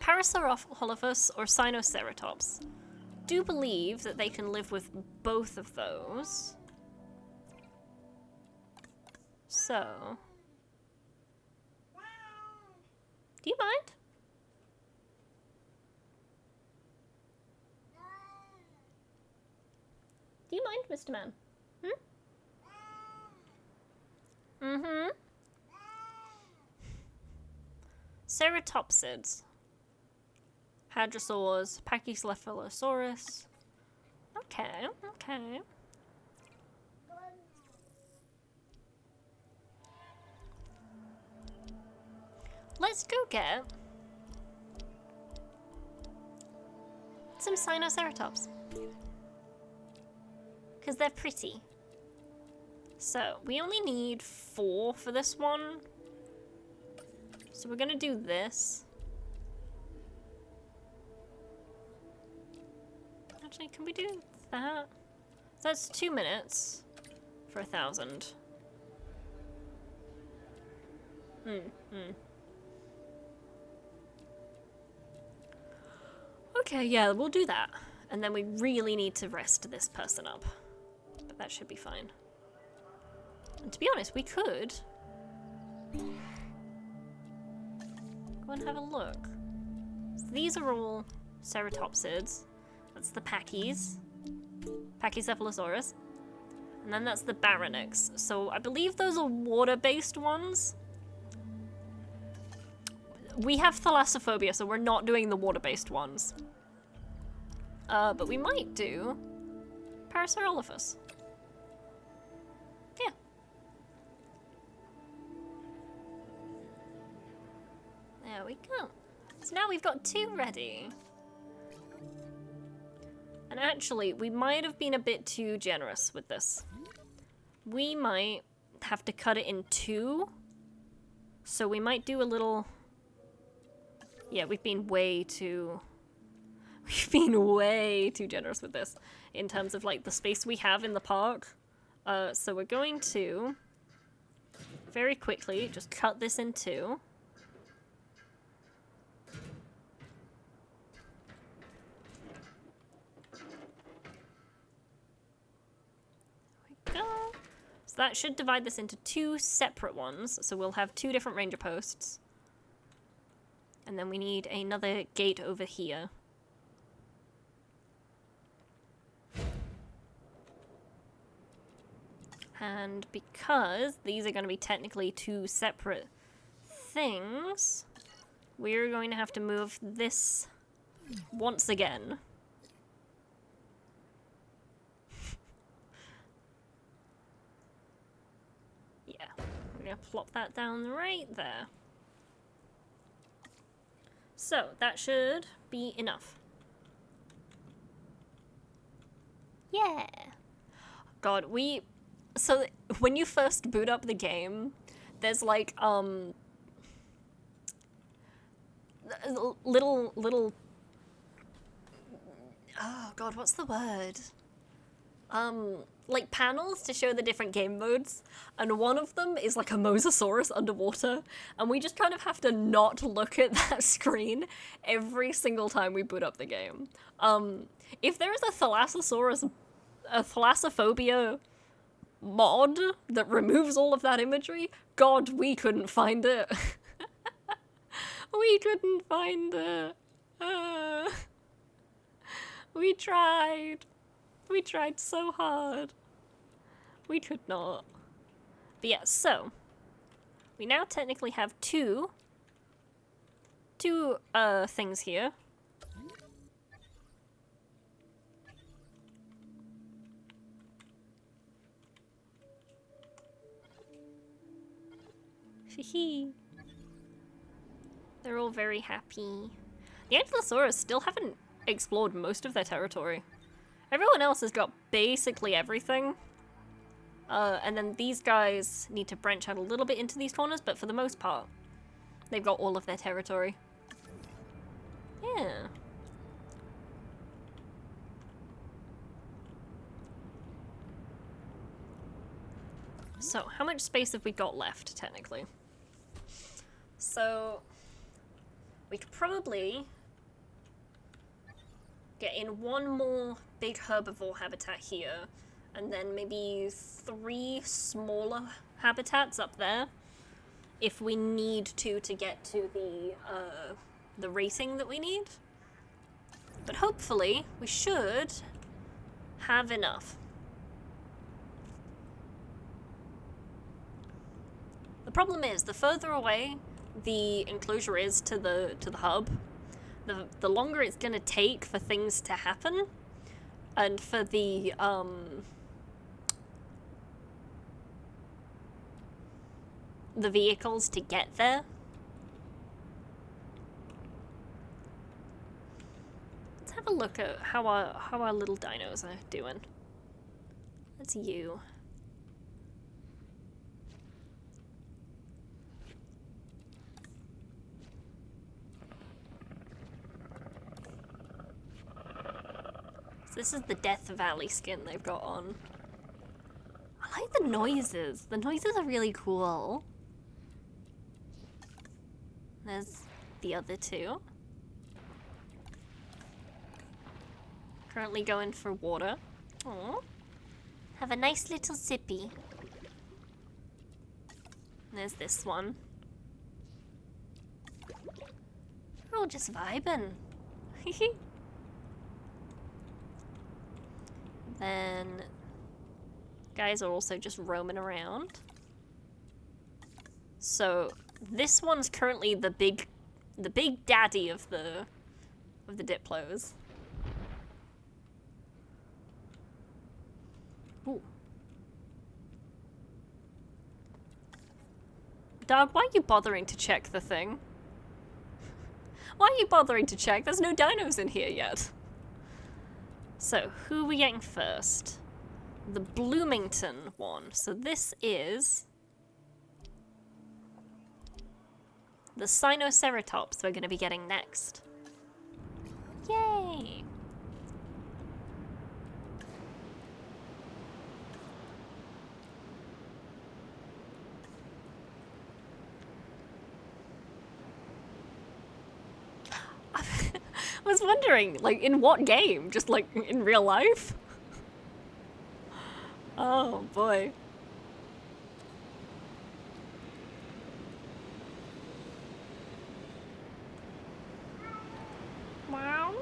Parasaurolophus or Sinoceratops. Do believe that they can live with both of those. So, do you mind? Do you mind, Mr. Man? Mm-hmm. Ceratopsids. Hadrosaurs. Pachycephalosaurus. Okay, okay. Let's go get some Sinoceratops. Because they're pretty. So, we only need 4 for this one. So we're gonna do this. Actually, can we do that? That's 2 minutes for 1,000. Okay, yeah, we'll do that. And then we really need to rest this person up. But that should be fine. And to be honest, we could go and have a look. So these are all ceratopsids. That's the Pachycephalosaurus. And then that's the Baryonyx. So I believe those are water-based ones. we have thalassophobia, so we're not doing the water-based ones. But we might do Parasaurolophus. Yeah. There we go. So now we've got 2 ready. And actually, we might have been a bit too generous with this. We might have to cut it in 2. So we might do a little... Yeah, we've been way too generous with this in terms of like the space we have in the park. So we're going to very quickly just cut this in 2. There we go. So that should divide this into 2 separate ones. So we'll have 2 different ranger posts. And then we need another gate over here. And because these are going to be technically 2 separate things, we're going to have to move this once again. Yeah, we're going to plop that down right there. So, that should be enough. Yeah. God, so when you first boot up the game, there's like, little, oh God, what's the word? Like panels to show the different game modes, and one of them is like a mosasaurus underwater, and we just kind of have to not look at that screen every single time we boot up the game. If there is a thalassophobia mod that removes all of that imagery, God, we couldn't find it. We couldn't find it. We tried. We tried so hard. We could not. But yeah, so we now technically have two things here. Hee. They're all very happy. The Ankylosaurus still haven't explored most of their territory. Everyone else has got basically everything. And then these guys need to branch out a little bit into these corners, but for the most part, they've got all of their territory. Yeah. So, how much space have we got left, technically? So, we could probably get in one more big herbivore habitat here, and then maybe 3 smaller habitats up there, if we need to get to the rating that we need. But hopefully, we should have enough. The problem is, the further away the enclosure is to the hub, the longer it's gonna take for things to happen, and for the vehicles to get there. Let's have a look at how our little dinos are doing. That's you. This is the Death Valley skin they've got on. I like the noises. The noises are really cool. There's the other 2. Currently going for water. Aww. Have a nice little sippy. There's this one. We're all just vibing. Then guys are also just roaming around. So this one's currently the big the big daddy of the Diplos. Ooh. Dog, why are you bothering to check the thing? Why are you bothering to check? There's no dinos in here yet. So, who are we getting first? The Bloomington one. So this is the Sinoceratops we're going to be getting next. Yay! I was wondering, like, in what game? Just, like, in real life? Oh, boy. Wow.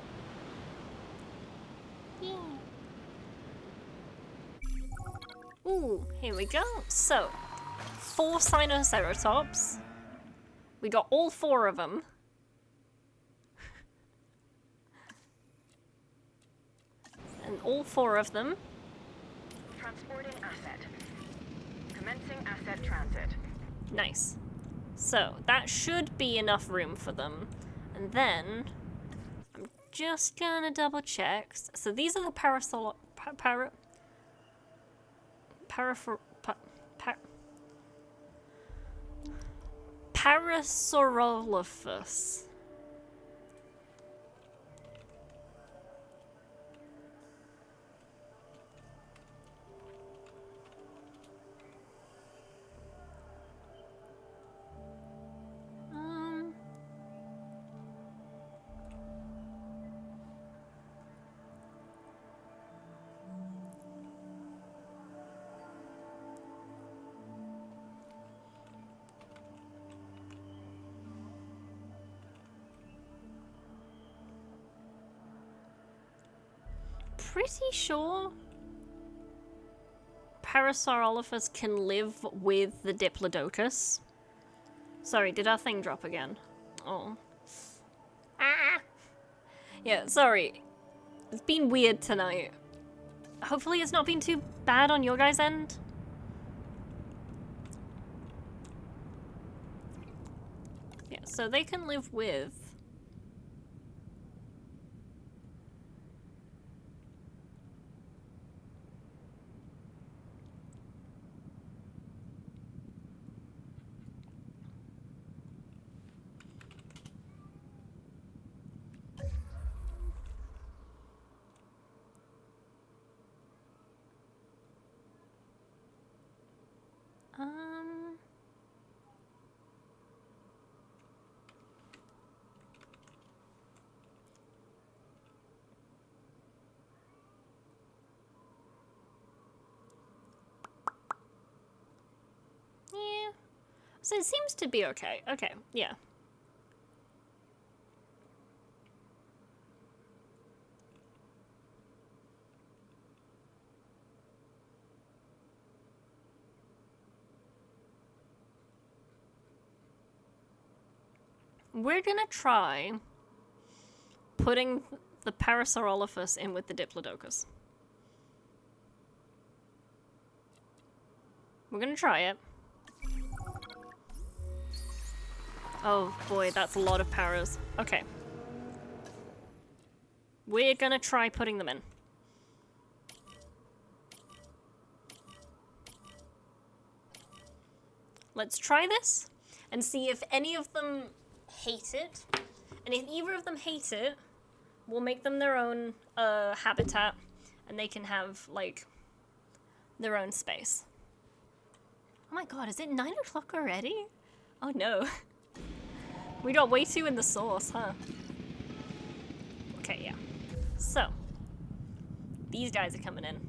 Yeah. Ooh, here we go. So, 4 Sinoceratops. We got all 4 of them. And all 4 of them. Transporting asset. Commencing asset transit. Nice. So, that should be enough room for them. And then, I'm just gonna double check. So these are the Parasaurolophus. Pretty sure Parasaurolophus can live with the Diplodocus. Sorry, did our thing drop again? Oh. Ah! Yeah, sorry. It's been weird tonight. Hopefully it's not been too bad on your guys' end. Yeah, so they can live with... Yeah. So it seems to be okay. Okay, yeah. We're gonna try putting the Parasaurolophus in with the Diplodocus. We're gonna try it. Oh boy, that's a lot of paras. Okay. We're gonna try putting them in. Let's try this and see if any of them hate it. And if either of them hate it, we'll make them their own habitat and they can have, like, their own space. Oh my god, is it 9 o'clock already? Oh no. We got way too in the sauce, huh? Okay, yeah. So, these guys are coming in.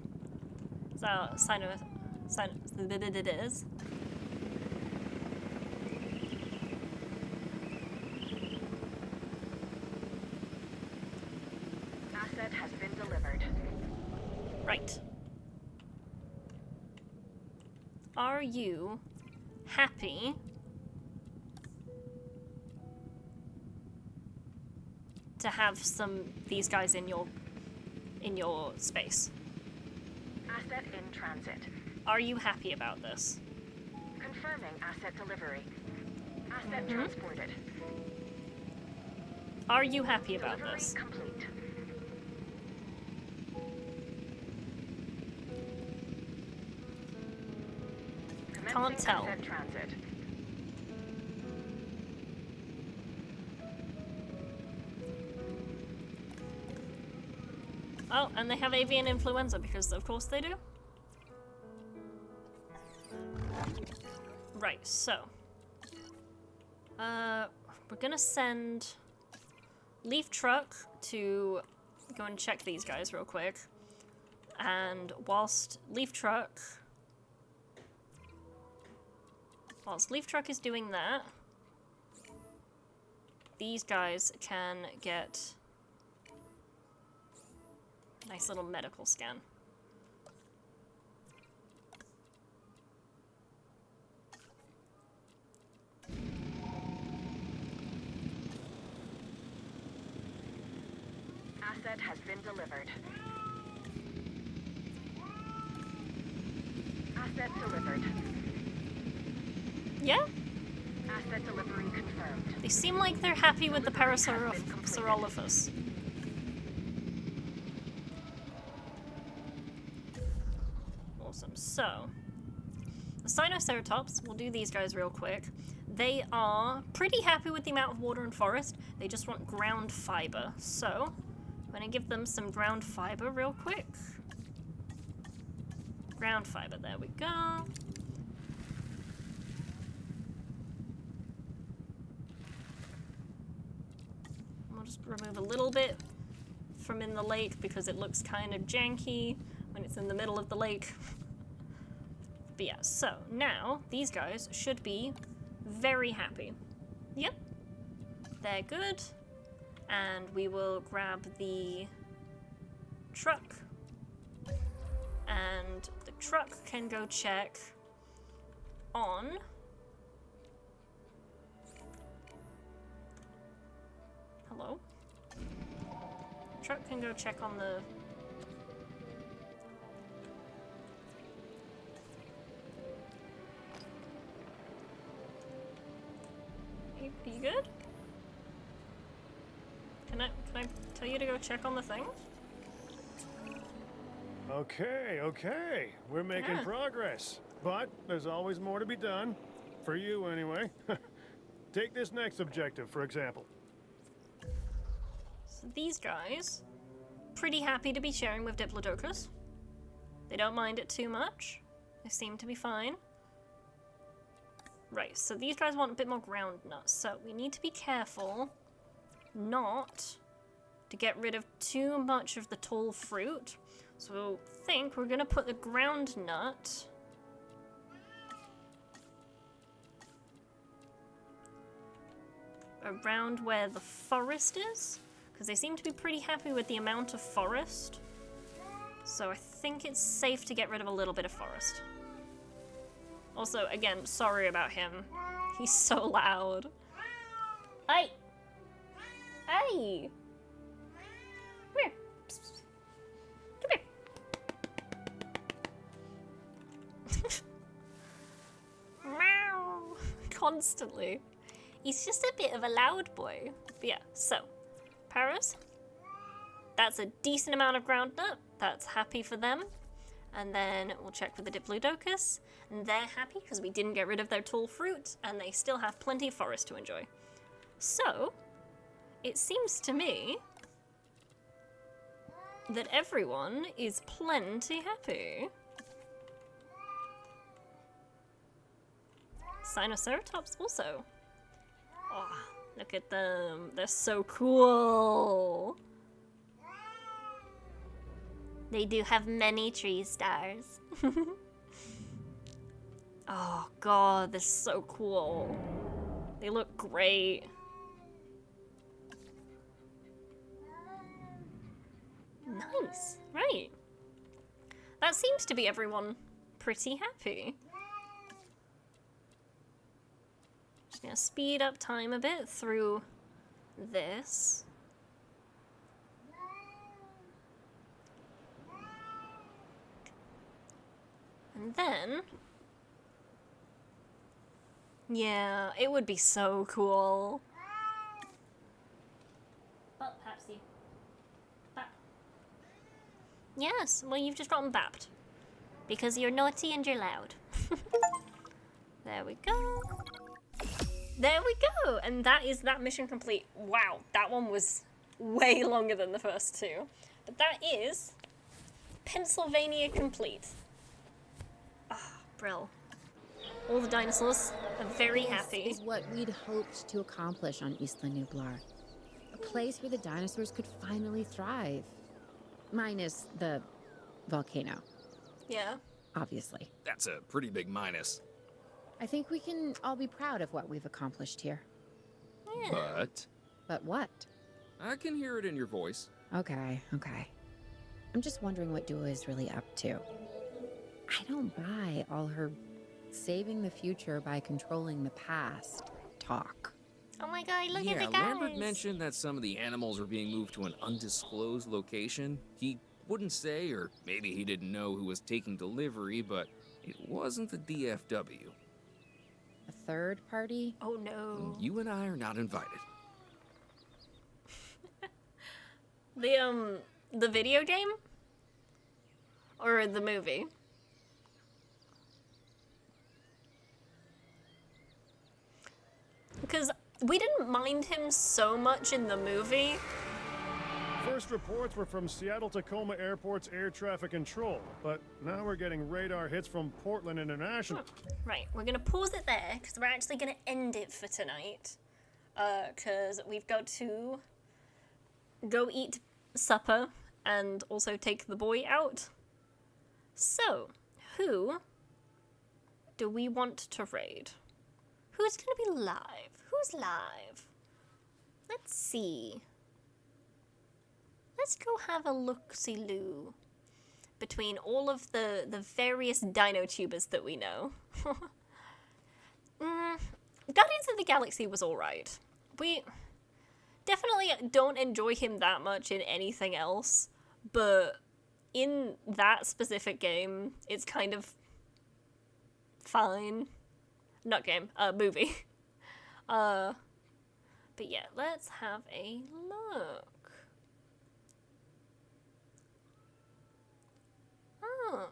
So, it is. Asset has been delivered. Right. Are you happy to have these guys in your space. Asset in transit. Are you happy about this? Confirming asset delivery. Asset transported. Are you happy about Delivery this? complete. Can't Commencing tell. Asset transit. Oh, and they have avian influenza because of course they do. Right, so we're gonna send Leaf Truck to go and check these guys real quick. And whilst Leaf Truck is doing that, these guys can get a nice little medical scan. Asset has been delivered. Asset delivered. Yeah? Asset delivery confirmed. They seem like they're happy with the Parasaurolophus. Awesome. So, the Sinoceratops, we'll do these guys real quick. They are pretty happy with the amount of water and forest. They just want ground fiber. So, I'm going to give them some ground fiber real quick. Ground fiber, there we go. We'll just remove a little bit from in the lake because it looks kind of janky when it's in the middle of the lake. But yeah, so now these guys should be very happy. Yep, they're good. And we will grab the truck. And the truck can go check on hello? Truck can go check on the Are you good? Can I tell you to go check on the thing? Okay, okay. We're making Yeah. progress. But there's always more to be done. For you, anyway. Take this next objective, for example. So these guys, pretty happy to be sharing with Diplodocus. They don't mind it too much. They seem to be fine. Right, so these guys want a bit more ground nuts, so we need to be careful not to get rid of too much of the tall fruit. So I think we're gonna put the ground nut around where the forest is, because they seem to be pretty happy with the amount of forest. So I think it's safe to get rid of a little bit of forest. Also, again, sorry about him. He's so loud. Hey! Hey! Come here. Psst, psst. Come here. Meow. Constantly. He's just a bit of a loud boy. But yeah, so. Paras. That's a decent amount of ground nut. That's happy for them. And then we'll check with the Diplodocus. And they're happy because we didn't get rid of their tall fruit. And they still have plenty of forest to enjoy. So, it seems to me that everyone is plenty happy. Sinoceratops also. Oh, look at them. They're so cool. They do have many tree stars. Oh god, they're so cool. They look great. Nice, right. That seems to be everyone pretty happy. Just gonna speed up time a bit through this. And then... yeah, it would be so cool. Well, Papsy. Bap. Yes, well, you've just gotten bapped. Because you're naughty and you're loud. There we go. There we go! And that is that mission complete. Wow, that one was way longer than the first two. But that is Pennsylvania complete. Ah, Brill. All the dinosaurs are very happy. This is what we'd hoped to accomplish on Isla Nublar. A place where the dinosaurs could finally thrive. Minus the volcano, Yeah. obviously. That's a pretty big minus. I think we can all be proud of what we've accomplished here. Yeah. But what? I can hear it in your voice. Okay. I'm just wondering what Dua is really up to. I don't buy all her saving the future by controlling the past talk. Oh my god, look at Yeah, the guys! Lambert mentioned that some of the animals were being moved to an undisclosed location. He wouldn't say, or maybe he didn't know who was taking delivery, but it wasn't the DFW. A third party? Oh no. You and I are not invited. The video game? Or the movie? Because we didn't mind him so much in the movie. First reports were from Seattle-Tacoma Airport's air traffic control, but now we're getting radar hits from Portland International. Right, we're gonna pause it there, because we're actually gonna end it for tonight. Because we've got to go eat supper and also take the boy out. So, who do we want to raid? Who's gonna be live? Who's live? Let's see. Let's go have a look-see-loo between all of the various dino tubers that we know. Guardians of the Galaxy was alright. We definitely don't enjoy him that much in anything else, but in that specific game, it's kind of fine. Not game, movie. But yeah, let's have a look. Oh.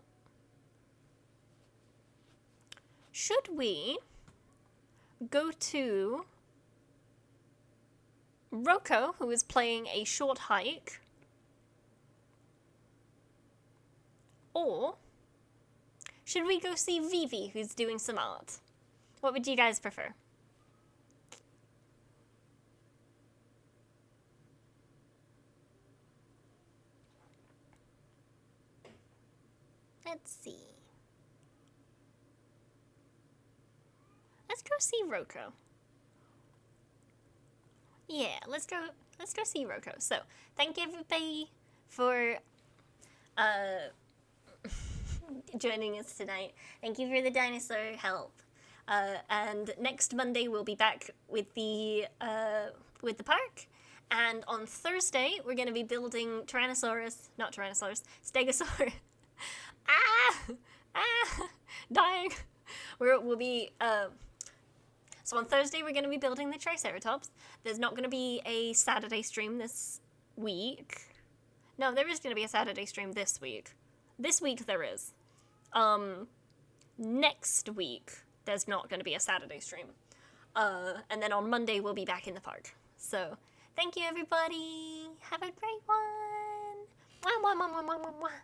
Should we go to Rocco, who is playing a short hike, or should we go see Vivi, who's doing some art? What would you guys prefer? Let's see. Let's go see Rocco. Yeah, let's go see Rocco. So, thank everybody for joining us tonight. Thank you for the dinosaur help. And next Monday we'll be back with the park. And on Thursday we're going to be building Stegosaurus. Dying. We'll be so on Thursday we're going to be building the Triceratops. There's not going to be a Saturday stream this week. No, there is going to be a Saturday stream this week. This week there is. Next week there's not going to be a Saturday stream. And then on Monday we'll be back in the park. So, thank you everybody. Have a great one. Mwah, mwah, mwah, mwah, mwah, mwah.